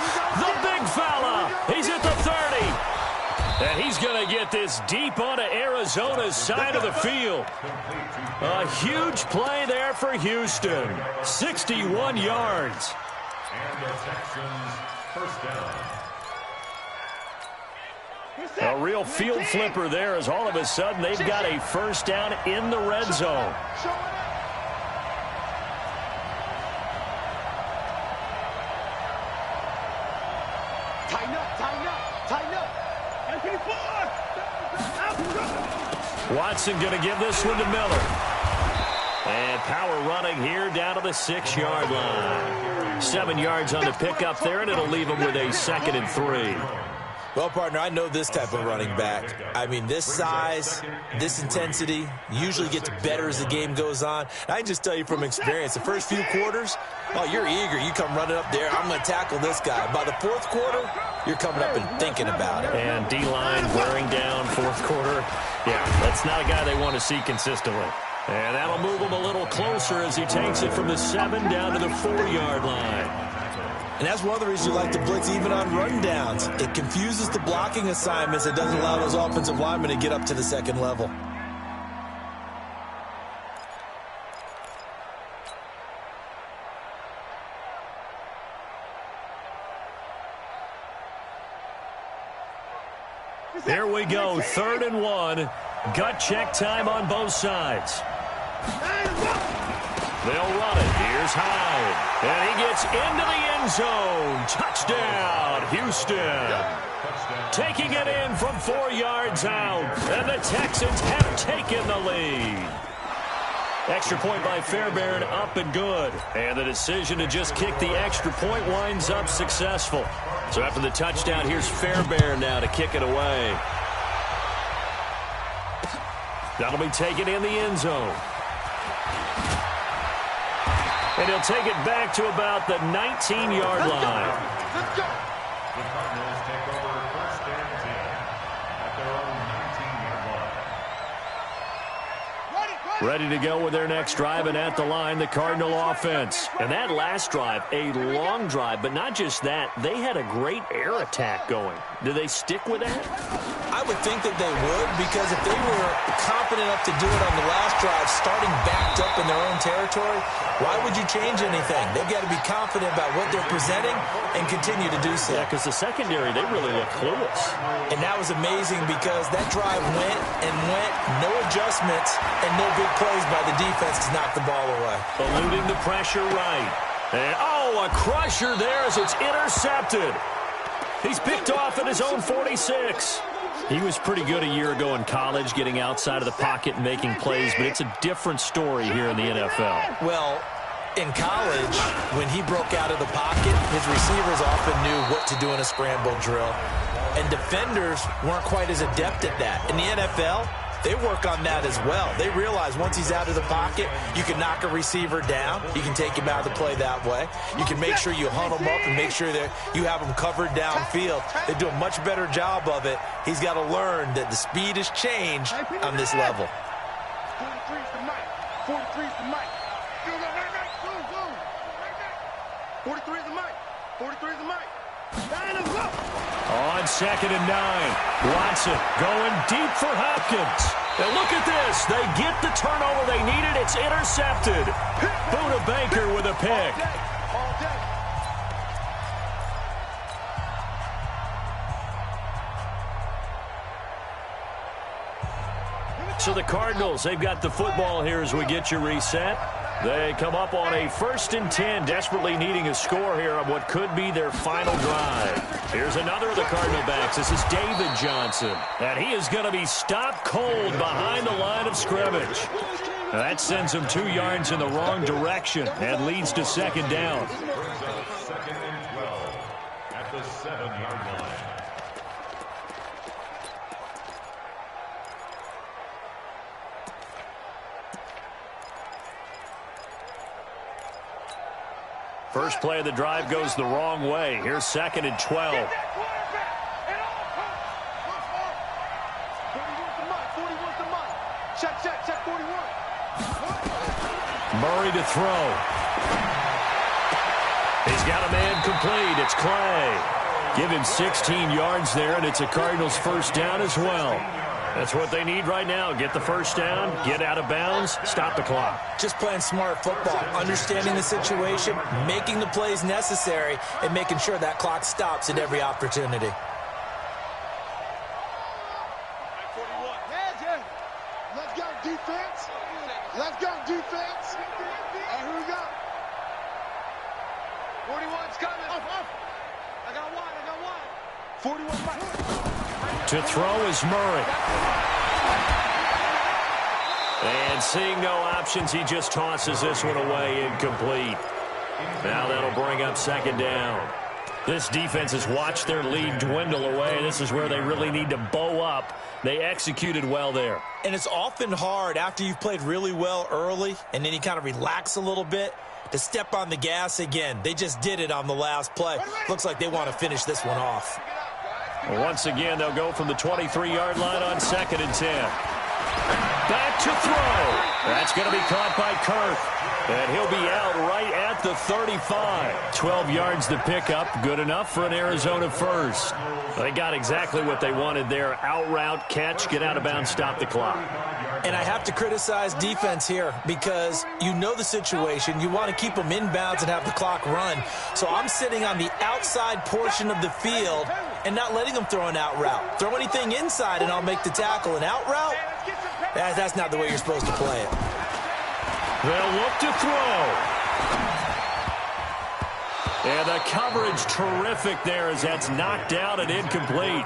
the big fella, he's at the 30. And he's going to get this deep onto Arizona's side of the field. A huge play there for Houston. 61 yards.
And the Texans first down.
A real field flipper there as all of a sudden they've got a first down in the red zone.
Tighten up, tighten up, tighten up.
Watson going to give this one to Miller. And power running here down to the 6-yard line. 7 yards on the pickup there, and it'll leave him with a 2nd and 3.
Well, partner, I know this type of running back. I mean, this size, this intensity usually gets better as the game goes on. I can just tell you from experience, the first few quarters, oh, you're eager. You come running up there, I'm going to tackle this guy. By the 4th quarter, you're coming up and thinking about it.
And D-line wearing down 4th quarter. Yeah, that's not a guy they want to see consistently. And that'll move him a little closer as he takes it from the 7 down to the 4-yard line.
And that's one of the reasons you like to blitz even on rundowns. It confuses the blocking assignments. It doesn't allow those offensive linemen to get up to the 2nd level.
There we go, 3rd and 1. Gut check time on both sides. They'll run it. Here's Hyde. And he gets into the end zone. Touchdown, Houston. Taking it in from 4 yards out. And the Texans have taken the lead. Extra point by Fairbairn, up and good. And the decision to just kick the extra point winds up successful. So after the touchdown, here's Fairbairn now to kick it away. That'll be taken in the end zone. And he'll take it back to about the 19-yard line.
Let's go.
The Cardinals take over 1st and 10 at their own 19-yard line.
Ready to go with their next drive, and at the line, the Cardinal offense. And that last drive, a long drive, but not just that, they had a great air attack going. Do they stick with that?
I would think that they would, because if they were confident enough to do it on the last drive, starting backed up in their own territory, why would you change anything? They've got to be confident about what they're presenting and continue to do so.
Yeah, because the secondary, they really look clueless.
And that was amazing because that drive went and went, no adjustments, and no big plays by the defense to knock the ball away.
Eluding the pressure right. And, oh, a crusher there as it's intercepted. He's picked off at his own 46. He was pretty good a year ago in college, getting outside of the pocket and making plays, but it's a different story here in the NFL.
Well, in college, when he broke out of the pocket, his receivers often knew what to do in a scramble drill. And defenders weren't quite as adept at that. In the NFL, they work on that as well. They realize once he's out of the pocket, you can knock a receiver down. You can take him out of the play that way. You can make sure you hunt him up and make sure that you have him covered downfield. They do a much better job of it. He's got to learn that the speed has changed on this level.
43 is the mic. 43 is the mic. 43 is the mic. 43 is the mic.
On 2nd and 9, Watson going deep for Hopkins. And look at this. They get the turnover they needed. It's intercepted. Buda Baker with a pick.
All day.
So the Cardinals, they've got the football here as we get you reset. They come up on a 1st and 10, desperately needing a score here on what could be their final drive. Here's another of the Cardinal backs. This is David Johnson. And he is going to be stopped cold behind the line of scrimmage. That sends him 2 yards in the wrong direction and leads to 2nd down.
2nd and 12 at the 7-yard line.
First play of the drive goes the wrong way. Here's 2nd and 12.
40 wants the mic. Check 41.
Murray to throw. He's got a man complete. It's Clay. Give him 16 yards there, and it's a Cardinals first down as well. That's what they need right now. Get the first down, get out of bounds, stop the clock.
Just playing smart football, understanding the situation, making the plays necessary, and making sure that clock stops at every opportunity.
Let's go, defense. Let's go, defense. Here we go. 41's coming. I got one. 41 back.
To throw is Murray. And seeing no options, he just tosses this one away, incomplete. Now that'll bring up second down. This defense has watched their lead dwindle away. This is where they really need to bow up. They executed well there.
And it's often hard after you've played really well early and then you kind of relax a little bit to step on the gas again. They just did it on the last play. Looks like they want to finish this one off.
Once again, they'll go from the 23-yard line on 2nd and 10. Back to throw. That's going to be caught by Kirk. And he'll be out right at the 35. 12 yards to pick up. Good enough for an Arizona first. They got exactly what they wanted there. Out route, catch, get out of bounds, stop the clock.
And I have to criticize defense here because you know the situation. You want to keep them inbounds and have the clock run. So I'm sitting on the outside portion of the field and not letting them throw an out route. Throw anything inside and I'll make the tackle. An out route? That's not the way you're supposed to play it.
They'll look to throw. And the coverage terrific there as that's knocked out and incomplete.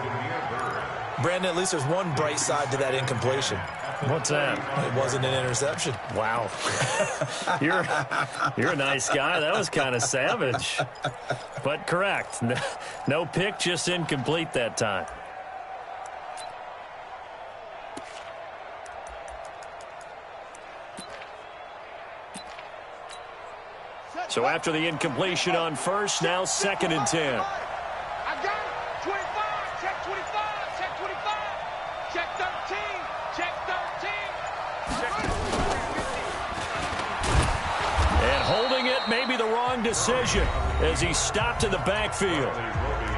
Brandon, at least there's one bright side to that incompletion.
What's that?
It wasn't an interception.
Wow. You're a nice guy. That was kind of savage. But correct. No pick, just incomplete that time. So after the incompletion on first, now 2nd and 10.
I got it. 25. Check 25. Check 25. Check 13. Check 13.
And holding it may be the wrong decision as he stopped in the backfield.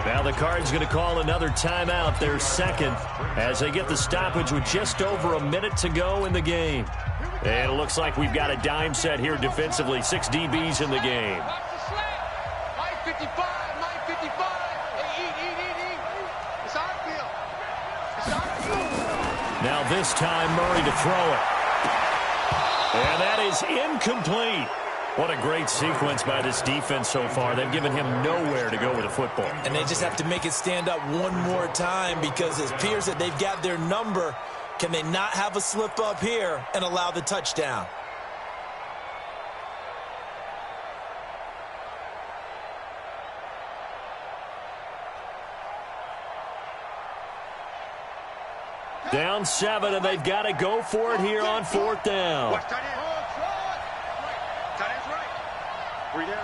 Now the Cards going to call another timeout, their second, as they get the stoppage with just over a minute to go in the game. And it looks like we've got a dime set here defensively. 6 DBs in the game.
Mike 55. Mike 55. Hey, eat. It's our field. It's our field.
Now this time Murray to throw it. And that is incomplete. What a great sequence by this defense so far. They've given him nowhere to go with the football.
And they just have to make it stand up one more time because it appears that they've got their number. Can they not have a slip up here and allow the touchdown?
Down 7, and they've got to go for it here on 4th down.
Watch tight end. Tight end's right. 3 down.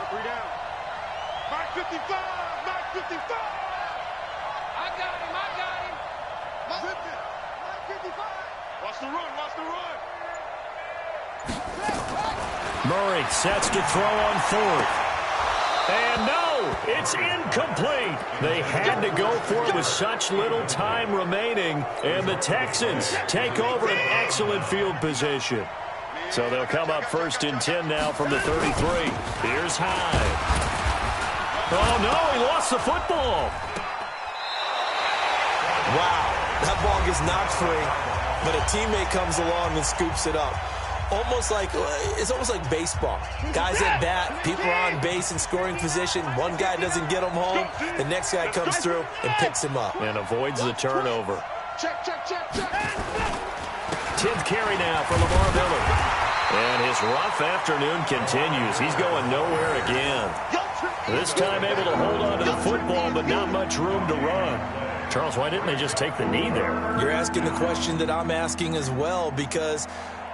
Mike 55. Mike 55. I got him. Mike 55. Watch the run.
Murray sets to throw on 4th. And no, it's incomplete. They had to go for it with such little time remaining. And the Texans take over an excellent field position. So they'll come up 1st and 10 now from the 33. Here's Hyde. Oh, no, he lost the football.
Wow, that ball gets knocked free, but a teammate comes along and scoops it up. It's almost like baseball. Guys at bat, people are on base in scoring position. One guy doesn't get him home. The next guy comes through and picks him up.
And avoids the turnover.
Check.
10th carry now for Lamar Miller. And his rough afternoon continues. He's going nowhere again. This time able to hold on to the football, but not much room to run. Charles, why didn't they just take the knee there?
You're asking the question that I'm asking as well, because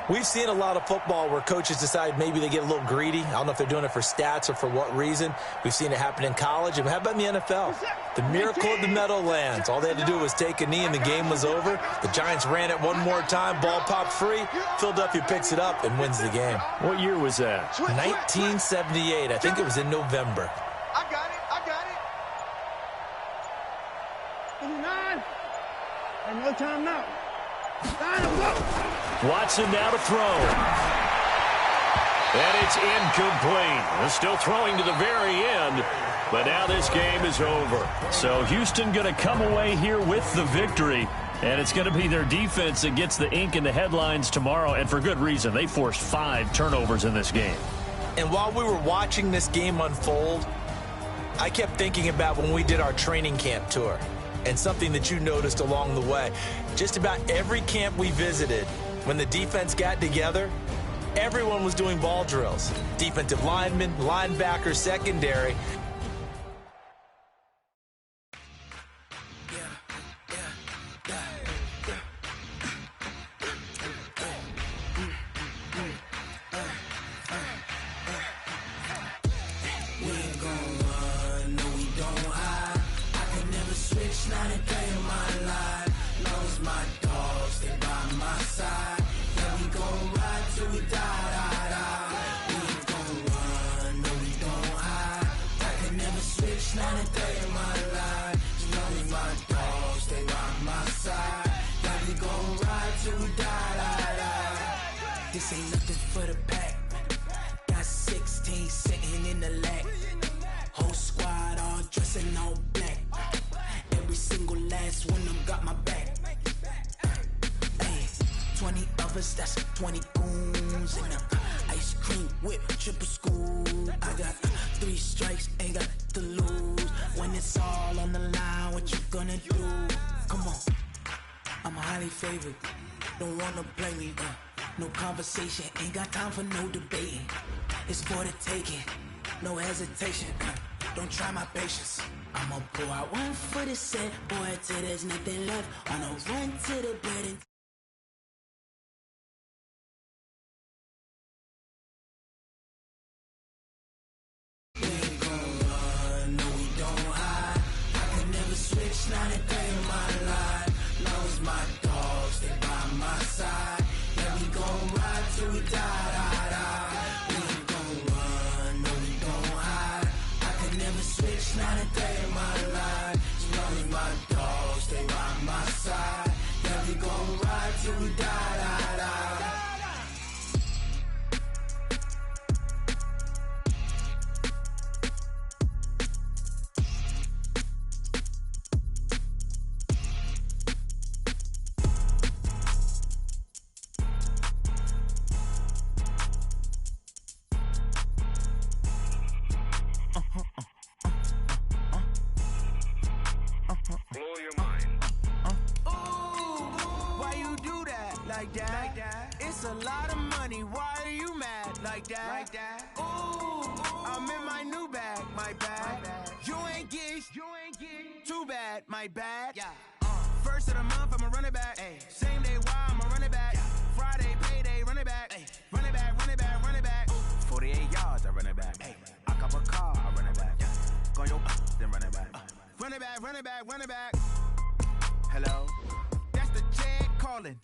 we've seen a lot of football where coaches decide maybe they get a little greedy. I don't know if they're doing it for stats or for what reason. We've seen it happen in college. And how about in the NFL? The miracle of the Meadowlands. All they had to do was take a knee and the game was over. The Giants ran it one more time. Ball popped free. Philadelphia picks it up and wins the game.
What year was that?
1978. I think it was in November.
I got it. 59. And no timeout. Line them up.
Watson now to throw. And it's incomplete. They're still throwing to the very end, but now this game is over. So Houston going to come away here with the victory, and it's going to be their defense that gets the ink in the headlines tomorrow, and for good reason. They forced 5 turnovers in this game.
And while we were watching this game unfold, I kept thinking about when we did our training camp tour and something that you noticed along the way. Just about every camp we visited, when the defense got together, everyone was doing ball drills. Defensive linemen, linebackers, secondary.
This ain't nothing for the pack. Got 16 sitting in the lag. Whole squad all dressing all black. Every single last one of them got my back. Hey, 20 of us, that's 20 goons in a ice cream whip, triple school. I got 3 strikes, ain't got to lose. When it's all on the line, what you gonna do? Come on, I'm highly favored. Don't wanna play me, no conversation, ain't got time for no debating. It's for the taking, no hesitation. Don't try my patience. I'ma pull out one for the set, boy, till there's nothing left. On a run to the bed and we ain't gon' run, no we don't hide. I can never switch, not a day in my life. Long as my dogs, they by my side. Yeah, we gon' ride till we die. We ain't gon' run, no we don't hide. I can never switch, not a day in my life. As long as my dogs, they by my side. Yeah, we gon' ride till we die.
Blow your mind.
Why you do that like that? It's a lot of money. Why are you mad like that? Ooh, I'm in my new bag, my bad. You ain't get too bad, my bad. Yeah. First of the month, I'ma run it back. Ay. Same day, why I'ma run it back. Yeah. Friday, payday, run it back. Ay. Run it back, run it back, run it back. 48 yards, I run it back. Ay. I cop a car, I run it back. Yeah. Go yo, then run it back. Run it back, run it back, run it back. Hello? That's the Jag calling.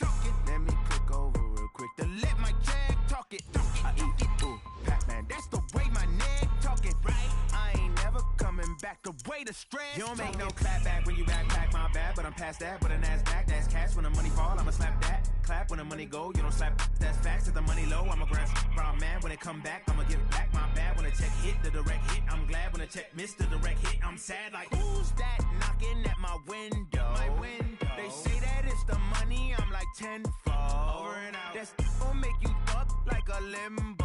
Let me click over real quick to let my Jag talk it. I eat it, ooh, Pac-Man. That's the way my neck talking, right? I ain't never coming back. The way the stress. You don't make no clap back when you back, my bad. But I'm past that. But a NASDAQ, that's cash. When the money fall, I'ma slap that. Clap when the money go, you don't slap. That's facts. If the money low, I'ma grab brown man. When it come back, I'ma give back my bad. When the check hit, the direct hit. I'm glad when the check missed the direct hit. I'm sad like, who's that knocking at my window? My window. They say that it's the money, I'm like tenfold. Over and out. That's gon' make you up like a limbo.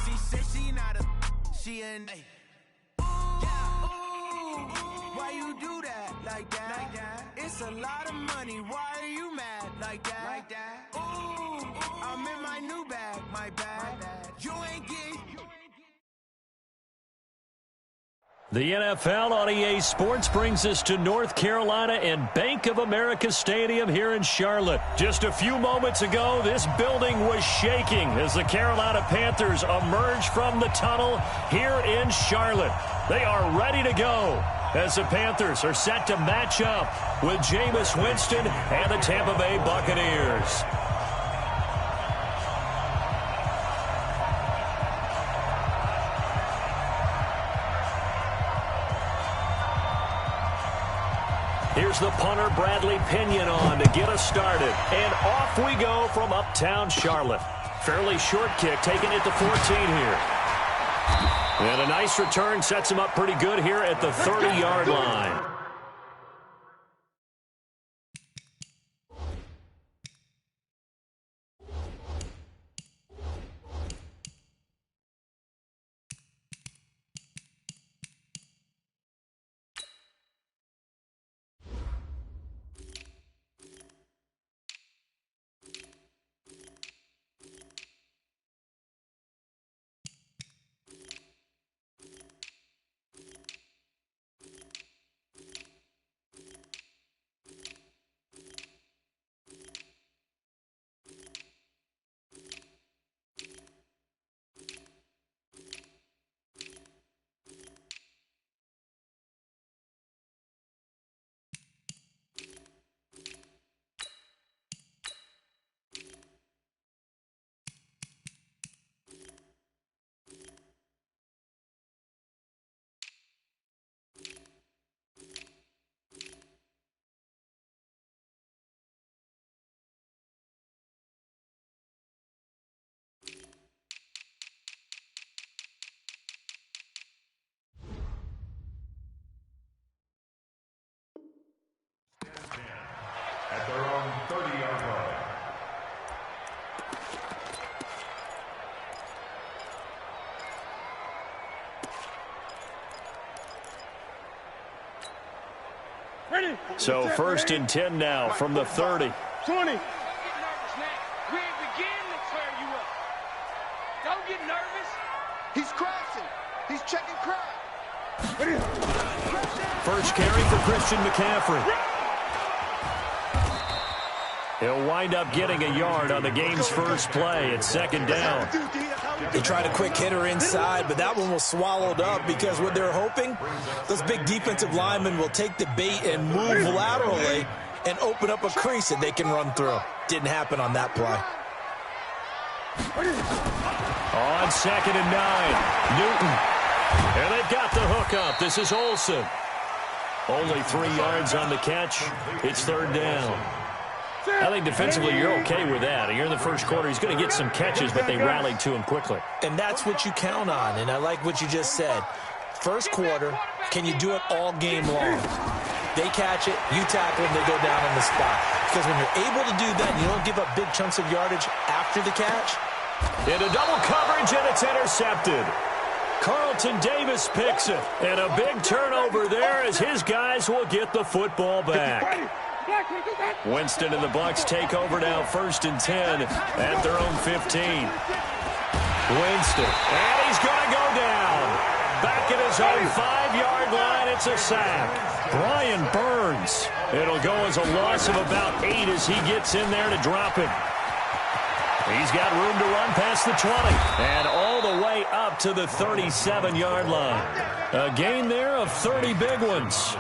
She said she not a, she an. Ooh, why you do that like that? It's a lot of money, why are you mad like that? Ooh, I'm in my new bag, my bad. You ain't get.
The NFL on EA Sports brings us to North Carolina and Bank of America Stadium here in Charlotte. Just a few moments ago, this building was shaking as the Carolina Panthers emerge from the tunnel here in Charlotte. They are ready to go as the Panthers are set to match up with Jameis Winston and the Tampa Bay Buccaneers. Here's the punter, Bradley Pinion, on to get us started. And off we go from uptown Charlotte. Fairly short kick, taking it to 14 here. And a nice return sets him up pretty good here at the 30-yard line.
At their own 30-yard line.
Ready?
So 1st and 10 now from the 30.
20. We ain't beginning to tear you up. Don't get nervous.
He's crashing. He's checking crack.
First carry for Christian McCaffrey. He'll wind up getting a yard on the game's first play. It's 2nd down.
They tried a quick hitter inside, but that one was swallowed up because what they're hoping, those big defensive linemen will take the bait and move laterally and open up a crease that they can run through. Didn't happen on that play.
On 2nd and 9, Newton. And they've got the hook up. This is Olsen. Only 3 yards on the catch. It's 3rd down. I think defensively you're okay with that. Here in the first quarter, he's going to get some catches, but they rallied to him quickly.
And that's what you count on, and I like what you just said. First quarter, can you do it all game long? They catch it, you tackle them, they go down on the spot. Because when you're able to do that, and you don't give up big chunks of yardage after the catch.
Into double coverage, and it's intercepted. Carlton Davis picks it. And a big turnover there as his guys will get the football back. Winston and the Bucs take over now, 1st and 10 at their own 15. Winston, and he's going to go down. Back at his own 5-yard line, it's a sack. Brian Burns. It'll go as a loss of about 8 as he gets in there to drop it. He's got room to run past the 20 and all the way up to the 37-yard line. A gain there of 30 big ones.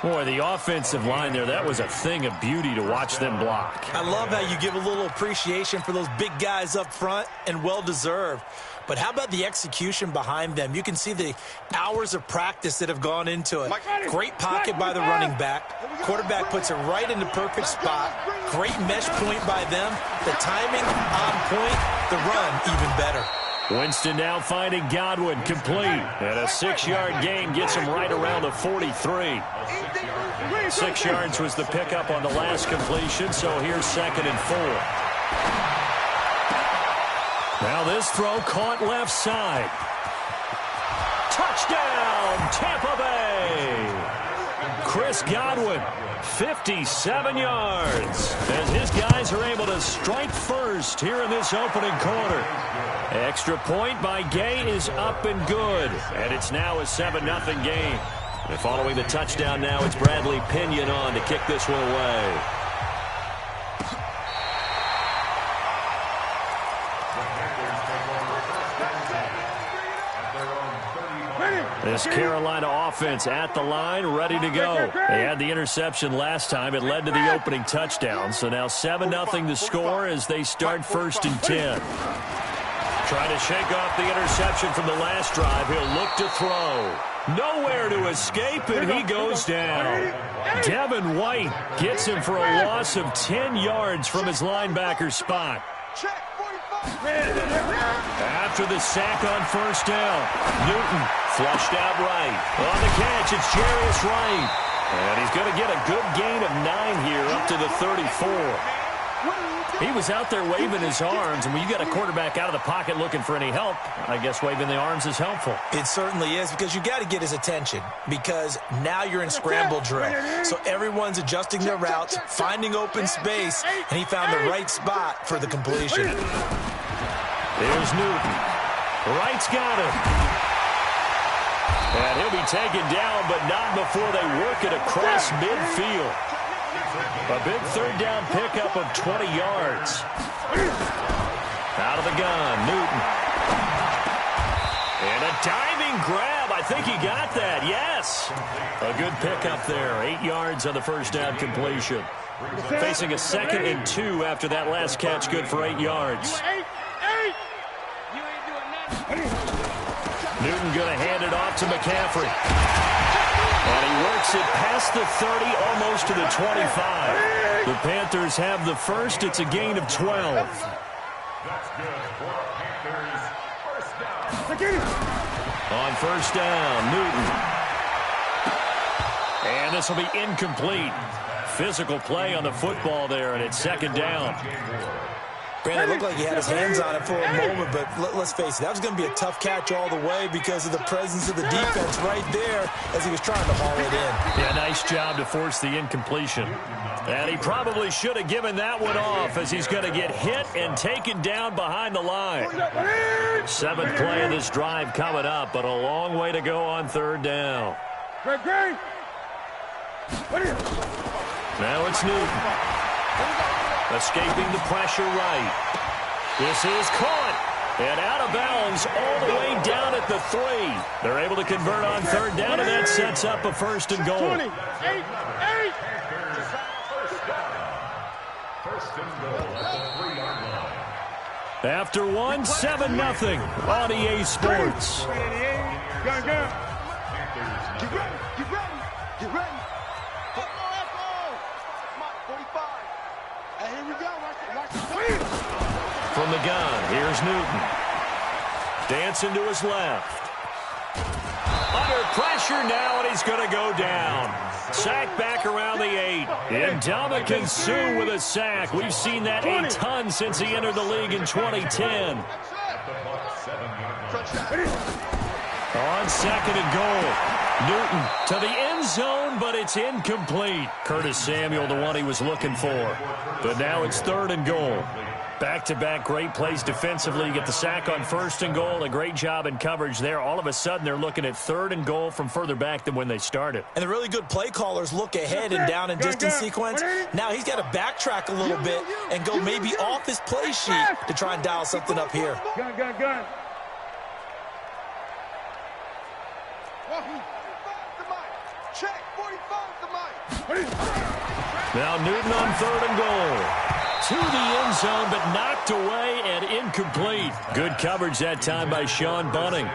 Boy, the offensive line there, that was a thing of beauty to watch them block.
I love how you give a little appreciation for those big guys up front, and well-deserved. But how about the execution behind them? You can see the hours of practice that have gone into it. Great pocket by the running back. Quarterback puts it right in the perfect spot. Great mesh point by them. The timing on point. The run even better.
Winston now finding Godwin complete. And a 6-yard gain gets him right around the 43. 6 yards was the pickup on the last completion, so here's 2nd and 4. Now this throw caught left side. Touchdown, Tampa Bay. Chris Godwin, 57 yards. As his guys are able to strike first here in this opening quarter. Extra point by Gay is up and good. And it's now a 7-0 game. And following the touchdown now, it's Bradley Pinion on to kick this one away. This Carolina offense at the line, ready to go. They had the interception last time. It led to the opening touchdown. So now 7-0 to score as they start 1st and 10. Trying to shake off the interception from the last drive. He'll look to throw. Nowhere to escape, and he goes down. Devin White gets him for a loss of 10 yards from his linebacker spot. After the sack on first down, Newton flushed out right. On the catch, it's Jarius Wright. And he's going to get a good gain of 9 here up to the 34. He was out there waving his arms, and when you got a quarterback out of the pocket looking for any help, I guess waving the arms is helpful. It certainly is, because you got to get his attention, because now you're in scramble drill. So everyone's adjusting their routes, finding open space, and he found the right spot for the completion. There's Newton. Wright's got him. And he'll be taken down, but not before they work it across midfield. A big third down pickup of 20 yards. Out of the gun, Newton. And a diving grab. I think he got that, yes. A good pickup there. 8 yards on the first down completion. Facing a 2nd and 2 after that last catch, good for 8 yards. Newton going to hand it off to McCaffrey. And he works it past the 30, almost to the 25. The Panthers have the first. It's a gain of 12.
That's good for Panthers. First down.
On first down, Newton. And this will be incomplete. Physical play on the football there, and it's 2nd down. Brandon, it looked like he had his hands on it for a moment, but let's face it, that was going to be a tough catch all the way because of the presence of the defense right there as he was trying to haul it in. Yeah, nice job to force the incompletion. And he probably should have given that one off as he's going to get hit and taken down behind the line. 7th play of this drive coming up, but a long way to go on 3rd down. Now it's Newton. Escaping the pressure right. This is caught. And out of bounds all the way down at the 3. They're able to convert on 3rd down, and that sets up a 1st and goal. After 1, 7-0 on EA Sports.
Get ready.
From the gun, here's Newton. Dancing to his left. Under pressure now, and he's going to go down. Sack back around the 8. And Ndamukong Suh with a sack. We've seen that a ton since he entered the league in 2010. On 2nd and goal. Newton to the end zone, but it's incomplete. Curtis Samuel, the one he was looking for. But now it's 3rd and goal. Back-to-back great plays defensively. You get the sack on 1st and goal. A great job in coverage there. All of a sudden, they're looking at 3rd and goal from further back than when they started. And the really good play callers look ahead and down and distance sequence. Now he's got to backtrack a little bit and go maybe off his play sheet to try and dial something up here.
Gun.
Check, 45 the mic.
Now Newton on 3rd and goal. To the end zone, but knocked away and incomplete. Good coverage that time by Sean Bunting.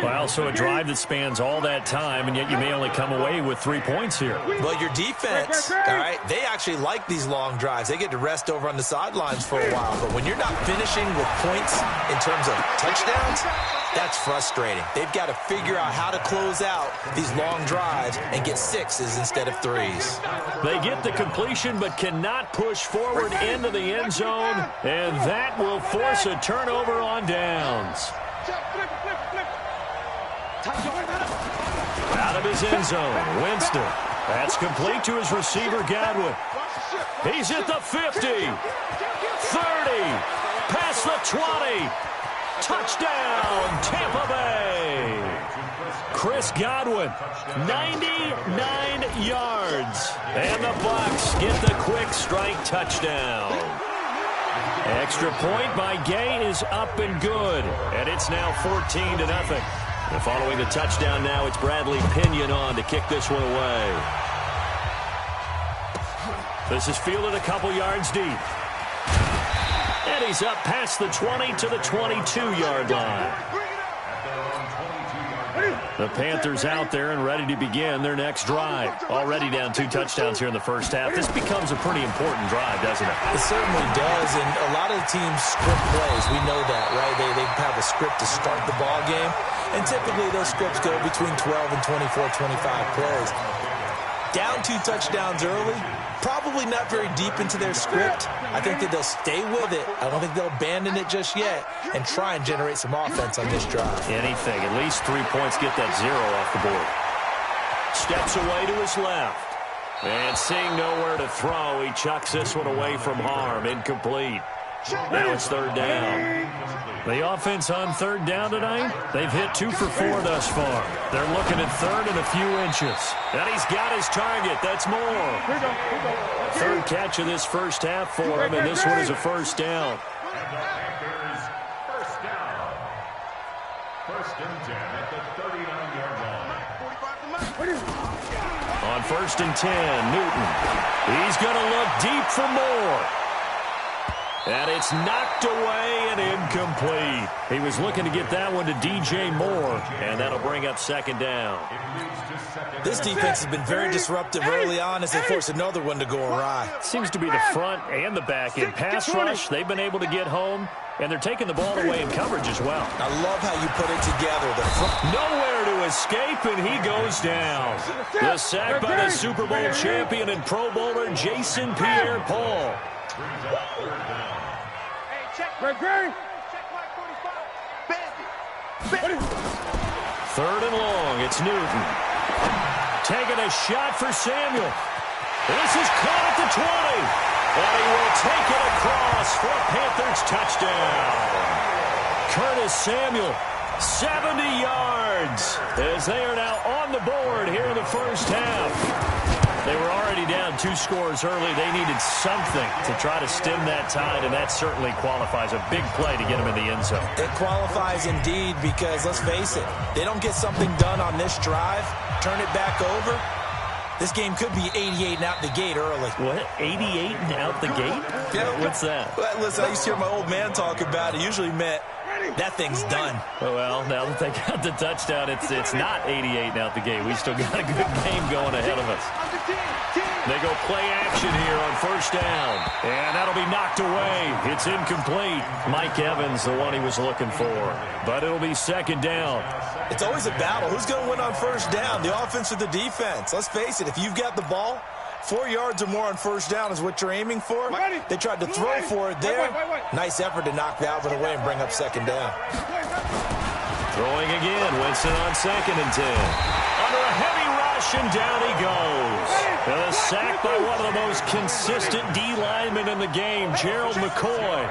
Well, so a drive that spans all that time, and yet you may only come away with 3 points here. Well, your defense, all right, they actually like these long drives. They get to rest over on the sidelines for a while. But when you're not finishing with points in terms of touchdowns, that's frustrating. They've got to figure out how to close out these long drives and get 6s instead of 3s. They get the completion but cannot push forward into the end zone, and that will force a turnover on downs. Out of his end zone, Winston. That's complete to his receiver, Godwin. He's at the 50, 30, past the 20. Touchdown, Tampa Bay. Chris Godwin, 99 yards. And the Bucs get the quick strike touchdown. Extra point by Gay is up and good. And it's now 14-0. And following the touchdown now, it's Bradley Pinion on to kick this one away. This is fielded a couple yards deep. And he's up past the 20 to the 22-yard line. The Panthers out there and ready to begin their next drive. Already down 2 touchdowns here in the first half. This becomes a pretty important drive, doesn't it?
It certainly does, and a lot of the teams script plays. We know that, right? They have a script to start the ball game, and typically those scripts go between 12 and 24, 25 plays. Down 2 touchdowns early, probably not very deep into their script. I think that they'll stay with it. I don't think they'll abandon it just yet and try and generate some offense on this drive.
Anything, at least 3 points, get that 0 off the board. Steps away to his left. And seeing nowhere to throw, he chucks this one away from harm. Incomplete. Now it's 3rd down. The offense on 3rd down tonight, they've hit 2 for 4 thus far. They're looking at 3rd and a few inches. And he's got his target. That's more. 3rd catch of this first half for him, and this one is a 1st down.
First down. 1st and 10 at the 39-yard line.
On 1st and 10, Newton. He's going to look deep for more. And it's knocked away and incomplete. He was looking to get that one to DJ Moore, and that'll bring up 2nd down.
This defense has been very disruptive early on as they force another one to go awry.
Seems to be the front and the back end. Pass rush, they've been able to get home, and they're taking the ball away in coverage as well.
I love how you put it together.
Nowhere to escape, and he goes down. The sack by the Super Bowl champion and Pro Bowler Jason Pierre-Paul. Third and long, it's Newton. Taking a shot for Samuel. This is caught at the 20. And he will take it across for a Panthers touchdown. Curtis Samuel, 70 yards, as they are now on the board here in the first half. They were already down 2 scores early. They needed something to try to stem that tide, and that certainly qualifies. A big play to get them in the end zone.
It qualifies indeed because, let's face it, they don't get something done on this drive, turn it back over, this game could be 88 and out the gate early.
What? 88 and out the gate?
Yeah.
What's that?
Well, listen, I used to hear my old man talk about it. Usually meant that thing's done.
Well, now that they got the touchdown, it's not 88 and out the gate. We still got a good game going ahead of us. They go play action here on 1st down. And that'll be knocked away. It's incomplete. Mike Evans, the one he was looking for. But it'll be 2nd down.
It's always a battle. Who's going to win on 1st down, the offense or the defense? Let's face it, if you've got the ball, 4 yards or more on 1st down is what you're aiming for. They tried to throw for it there. Nice effort to knock that one away and bring up 2nd down.
Throwing again. Winston on 2nd and 10. Under a heavy rush, and down he goes. And a sack by one of the most consistent D linemen in the game, Gerald McCoy.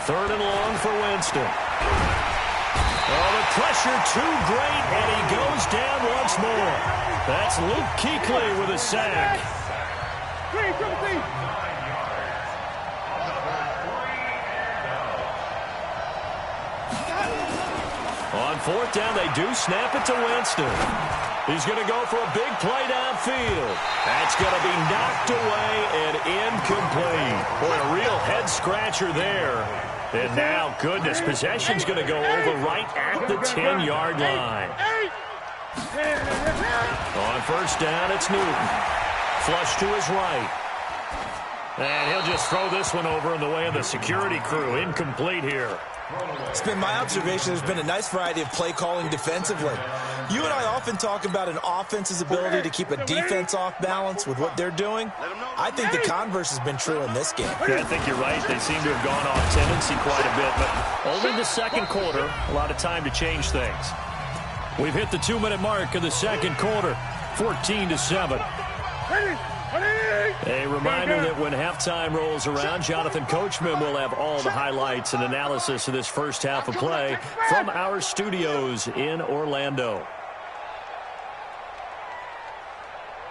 3rd and long for Winston. Oh, the pressure too great, and he goes down once more. That's Luke Kuechly with a sack. On 4th down, they do snap it to Winston. He's going to go for a big play downfield. That's going to be knocked away and incomplete. Boy, a real head-scratcher there. And now, goodness, possession's going to go over right at the 10-yard line. On 1st down, it's Newton. Flush to his right. And he'll just throw this one over in the way of the security crew. Incomplete here.
It's been my observation there's been a nice variety of play calling defensively. You and I often talk about an offense's ability to keep a defense off balance with what they're doing. I think the converse has been true in this game.
Yeah, I think you're right. They seem to have gone off tendency quite a bit, but only the 2nd quarter, a lot of time to change things. We've hit the 2-minute mark of the 2nd quarter, 14-7. A reminder that when halftime rolls around, Jonathan Coachman will have all the highlights and analysis of this first half of play from our studios in Orlando.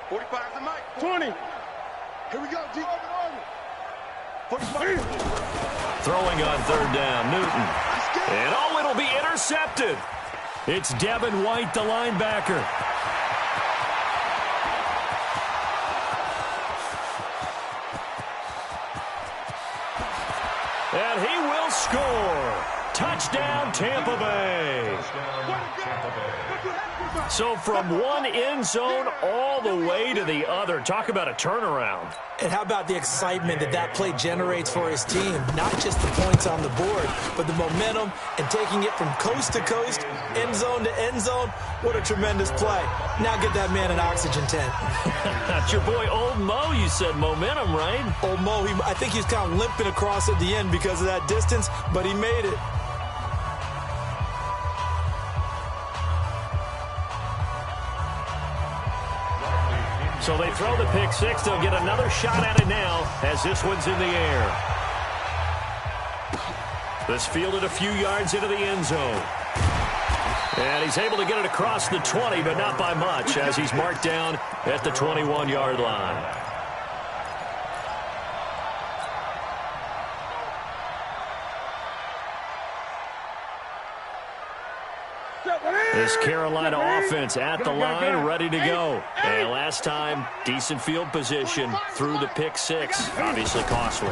45 the mic. 20. Here we go, D. 45.
Throwing on 3rd down, Newton. And oh, it'll be intercepted. It's Devin White, the linebacker. And he will score. Touchdown, Tampa Bay. So from one end zone all the way to the other. Talk about a turnaround.
And how about the excitement that play generates for his team? Not just the points on the board, but the momentum and taking it from coast to coast, end zone to end zone. What a tremendous play. Now get that man an oxygen tent.
That's your boy Old Mo, you said momentum, right?
Old Mo, I think he's kind of limping across at the end because of that distance, but he made it.
So they throw the pick six. They'll get another shot at it now as this one's in the air. This fielded a few yards into the end zone. And he's able to get it across the 20, but not by much as he's marked down at the 21-yard line. This Carolina offense at the line, ready to go. And last time, decent field position through the pick six. Obviously costly.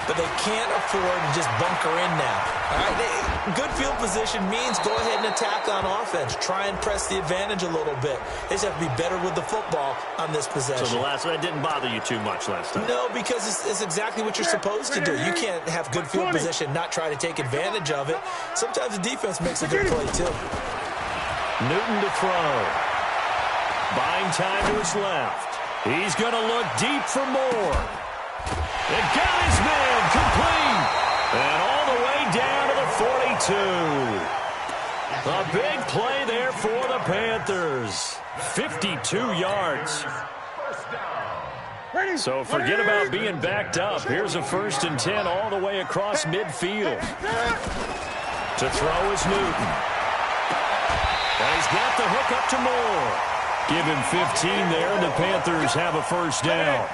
But they can't afford to just bunker in now. All right? Good field position means go ahead and attack on offense. Try and press the advantage a little bit. They just have to be better with the football on this possession.
So that didn't bother you too much last time?
No, because it's exactly what you're supposed to do. You can't have good field position, not try to take advantage of it. Sometimes the defense makes a good play, too.
Newton to throw. Buying time to his left. He's going to look deep for more. It got his man complete. And all the way down to the 42. A big play there for the Panthers. 52 yards. So forget about being backed up. Here's a 1st and 10 all the way across midfield. To throw is Newton. And he's got the hook up to Moore. Give him 15 there, and the Panthers have a 1st down.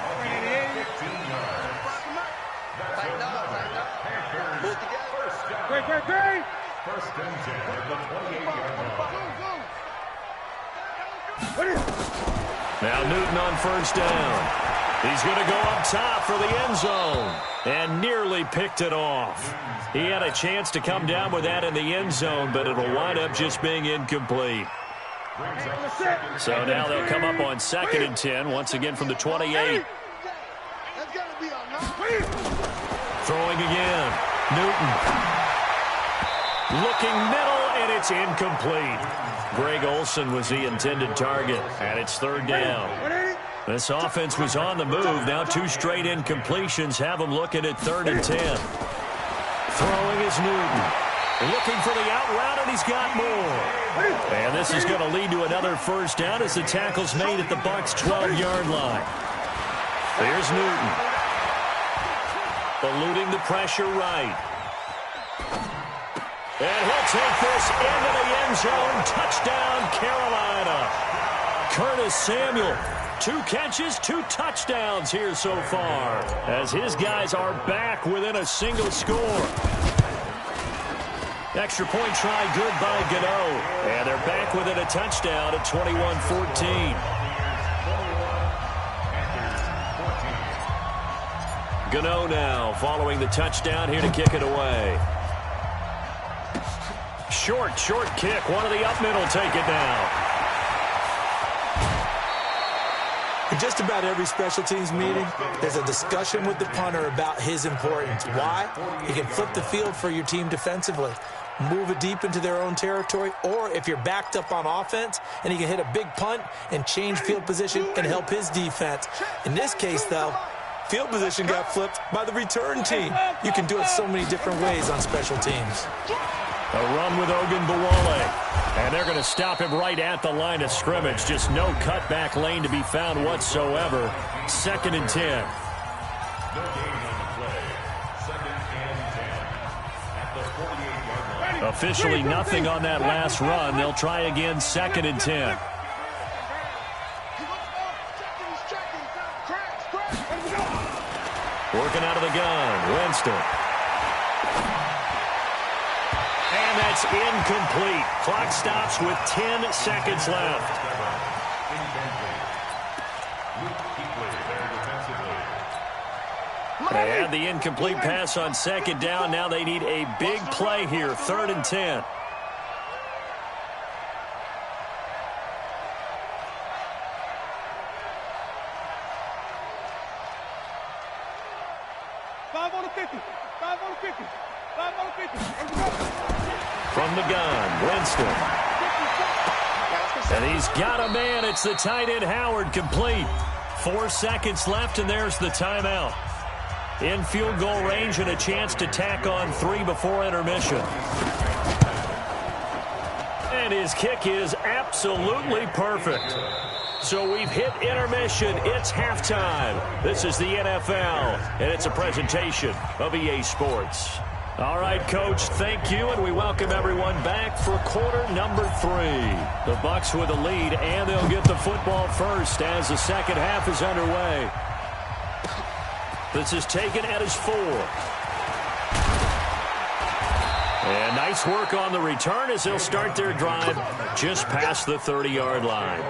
First and 10 at the 28-yard line.
Now Newton on 1st down. He's going to go up top for the end zone. And nearly picked it off. He had a chance to come down with that in the end zone, but it'll wind up just being incomplete. So now they'll come up on 2nd and 10, once again from the 28. Throwing again. Newton. Looking middle, and it's incomplete. Greg Olsen was the intended target, and it's 3rd down. This offense was on the move. Now 2 straight incompletions have them looking at 3rd and 10. Throwing is Newton. Looking for the out route, and he's got more. And this is going to lead to another 1st down as the tackle's made at the Bucs' 12-yard line. Here's Newton. Eluding the pressure right. And he'll take this into the end zone. Touchdown, Carolina. Curtis Samuel. 2 catches, 2 touchdowns here so far, as his guys are back within a single score. Extra point try good by Gano. And they're back within a touchdown at 21-14. Gano now following the touchdown here to kick it away. Short kick. One of the up middle take it now.
In just about every special teams meeting, there's a discussion with the punter about his importance. Why? He can flip the field for your team defensively, move it deep into their own territory, or if you're backed up on offense, and he can hit a big punt and change field position and help his defense. In this case, though, field position got flipped by the return team. You can do it so many different ways on special teams.
A run with Ogunbowale. And they're going to stop him right at the line of scrimmage. Just no cutback lane to be found whatsoever. 2nd and 10.
No gain on the play. 2nd and 10 at the 48-yard line.
Officially nothing on that last run. They'll try again 2nd and 10. Working out of the gun. Winston. And that's incomplete. Clock stops with 10 seconds left. They had the incomplete pass on second down. Now they need a big play here, 3rd and 10. From the gun, Winston. And he's got a man. It's the tight end, Howard, complete. 4 seconds left, and there's the timeout. In field goal range and a chance to tack on 3 before intermission. And his kick is absolutely perfect. So we've hit intermission. It's halftime. This is the NFL, and it's a presentation of EA Sports. All right, Coach, thank you, and we welcome everyone back for quarter number 3. The Bucs with a lead, and they'll get the football first as the second half is underway. This is taken at his 4. And nice work on the return as they'll start their drive just past the 30-yard line.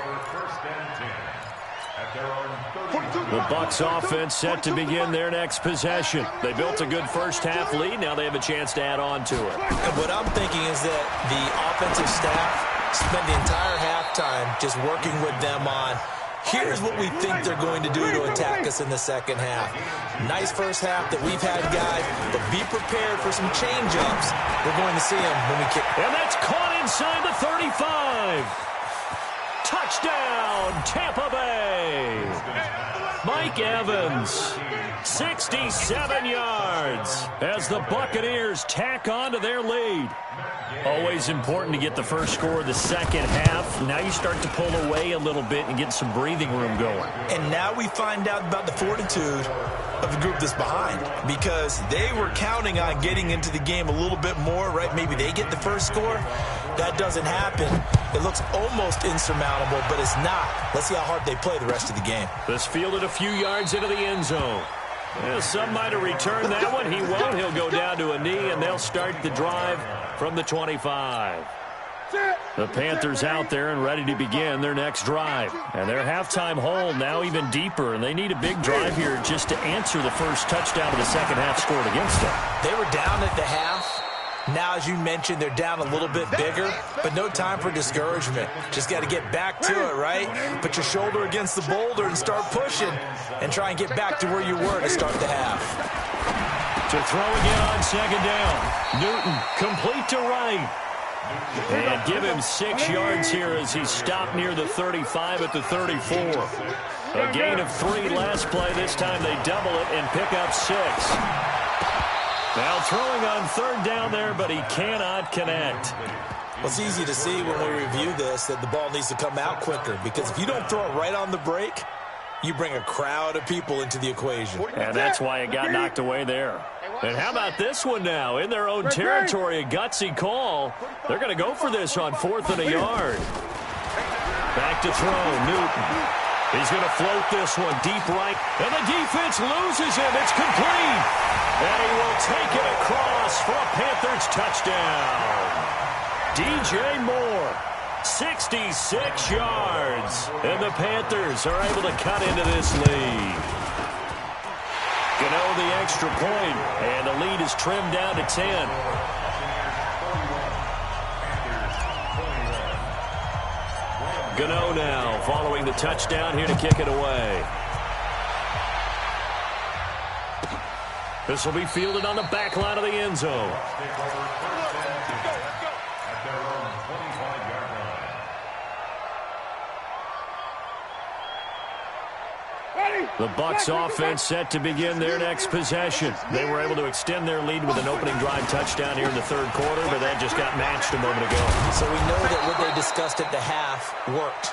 The Bucs offense set to begin their next possession. They built a good first-half lead. Now they have a chance to add on to it.
And what I'm thinking is that the offensive staff spent the entire halftime just working with them on, here's what we think they're going to do to attack us in the second half. Nice first half that we've had, guys, but be prepared for some change-ups. We're going to see them when we kick.
And that's caught inside the 35. Touchdown, Tampa Bay. Mike Evans, 67 yards as the Buccaneers tack on to their lead. Always important to get the first score of the second half. Now you start to pull away a little bit and get some breathing room going.
And now we find out about the fortitude of the group that's behind, because they were counting on getting into the game a little bit more, right? Maybe they get the first score. That doesn't happen. It looks almost insurmountable, but it's not. Let's see how hard they play the rest of the game.
This fielded a few yards into the end zone. Well, some might have returned that one. He won't. He'll go down to a knee, and they'll start the drive from the 25. The Panthers out there and ready to begin their next drive. And their halftime hole now even deeper, and they need a big drive here just to answer the first touchdown of the second half scored against them.
They were down at the half. Now, as you mentioned, they're down a little bit bigger, but no time for discouragement. Just got to get back to it, right? Put your shoulder against the boulder and start pushing and try and get back to where you were to start the half.
To throw again on second down. Newton complete to right. And give him 6 yards here as he stopped near the 35 at the 34. A gain of 3 last play. This time they double it and pick up 6. Now throwing on third down there, but he cannot connect.
Well, it's easy to see when we review this that the ball needs to come out quicker, because if you don't throw it right on the break, you bring a crowd of people into the equation.
And that's why it got knocked away there. And how about this one now? In their own territory, a gutsy call. They're going to go for this on 4th and a yard. Back to throw, Newton. He's going to float this one deep right. And the defense loses him. It's complete. And he will take it across for a Panthers touchdown. DJ Moore, 66 yards. And the Panthers are able to cut into this lead. Gano the extra point, and the lead is trimmed down to 10. Gano now following the touchdown here to kick it away. This will be fielded on the back line of the end zone. The Bucs offense set to begin their next possession. They were able to extend their lead with an opening drive touchdown here in the third quarter, but that just got matched a moment ago.
So we know that what they discussed at the half worked.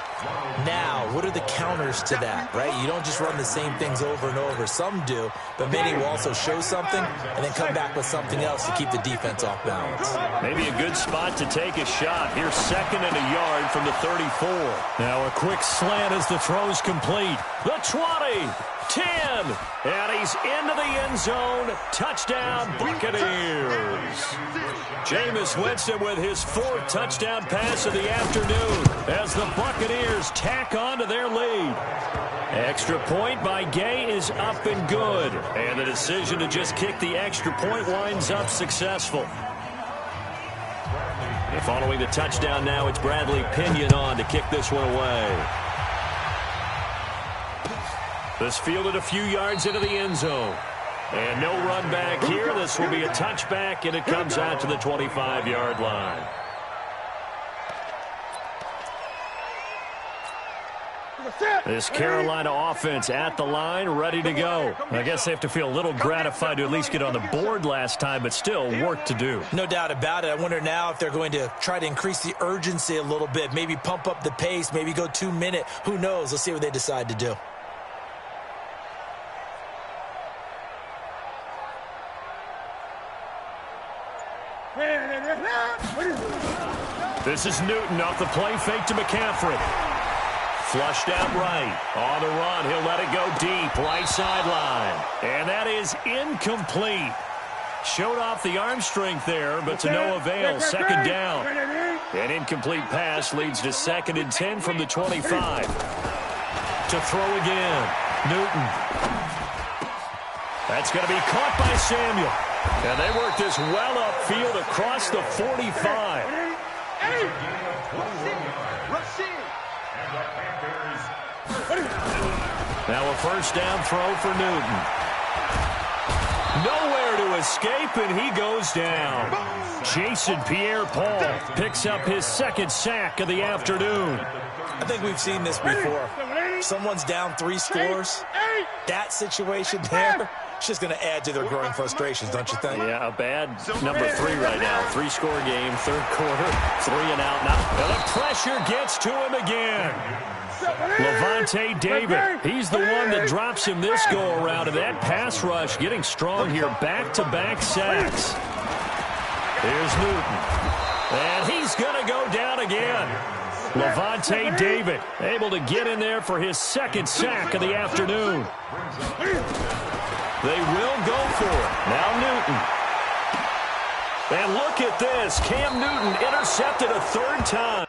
Now, what are the counters to that, right? You don't just run the same things over and over. Some do, but many will also show something and then come back with something else to keep the defense off balance.
Maybe a good spot to take a shot. Here's 2nd and a yard from the 34. Now a quick slant as the throw's complete. The 20, 10, and he's into the end zone. Touchdown, Buccaneers. Jameis Winston with his 4th touchdown pass of the afternoon as the Buccaneers tack on to their lead. Extra point by Gay is up and good. And the decision to just kick the extra point winds up successful. And following the touchdown now, it's Bradley Pinion on to kick this one away. This fielded a few yards into the end zone. And no run back here. This will be a touchback, and it comes out to the 25-yard line. This Carolina offense at the line, ready to go. I guess they have to feel a little gratified to at least get on the board last time, but still work to do.
No doubt about it. I wonder now if they're going to try to increase the urgency a little bit, maybe pump up the pace, maybe go 2-minute. Who knows? Let's see what they decide to do.
This is Newton off the play fake to McCaffrey. Flushed out right. On the run, he'll let it go deep, right sideline. And that is incomplete. Showed off the arm strength there, but to no avail. Second down. An incomplete pass leads to 2nd and 10 from the 25. To throw again. Newton. That's going to be caught by Samuel. And they work this well upfield across the 45. Now a first down throw for Newton. Nowhere to escape, and he goes down. Jason Pierre-Paul picks up his 2nd sack of the afternoon.
I think we've seen this before. Someone's down 3 scores. That situation there, it's just going to add to their growing frustrations, don't you think?
Yeah, a bad number 3 right now. 3-score game, 3rd quarter, 3 and out now. And the pressure gets to him again. Levante David, he's the one that drops him this go-around, and that pass rush getting strong here. Back-to-back sacks. Here's Newton. And he's going to go down again. Levante David able to get in there for his 2nd sack of the afternoon. They will go for it. Now Newton. And look at this. Cam Newton intercepted a 3rd time.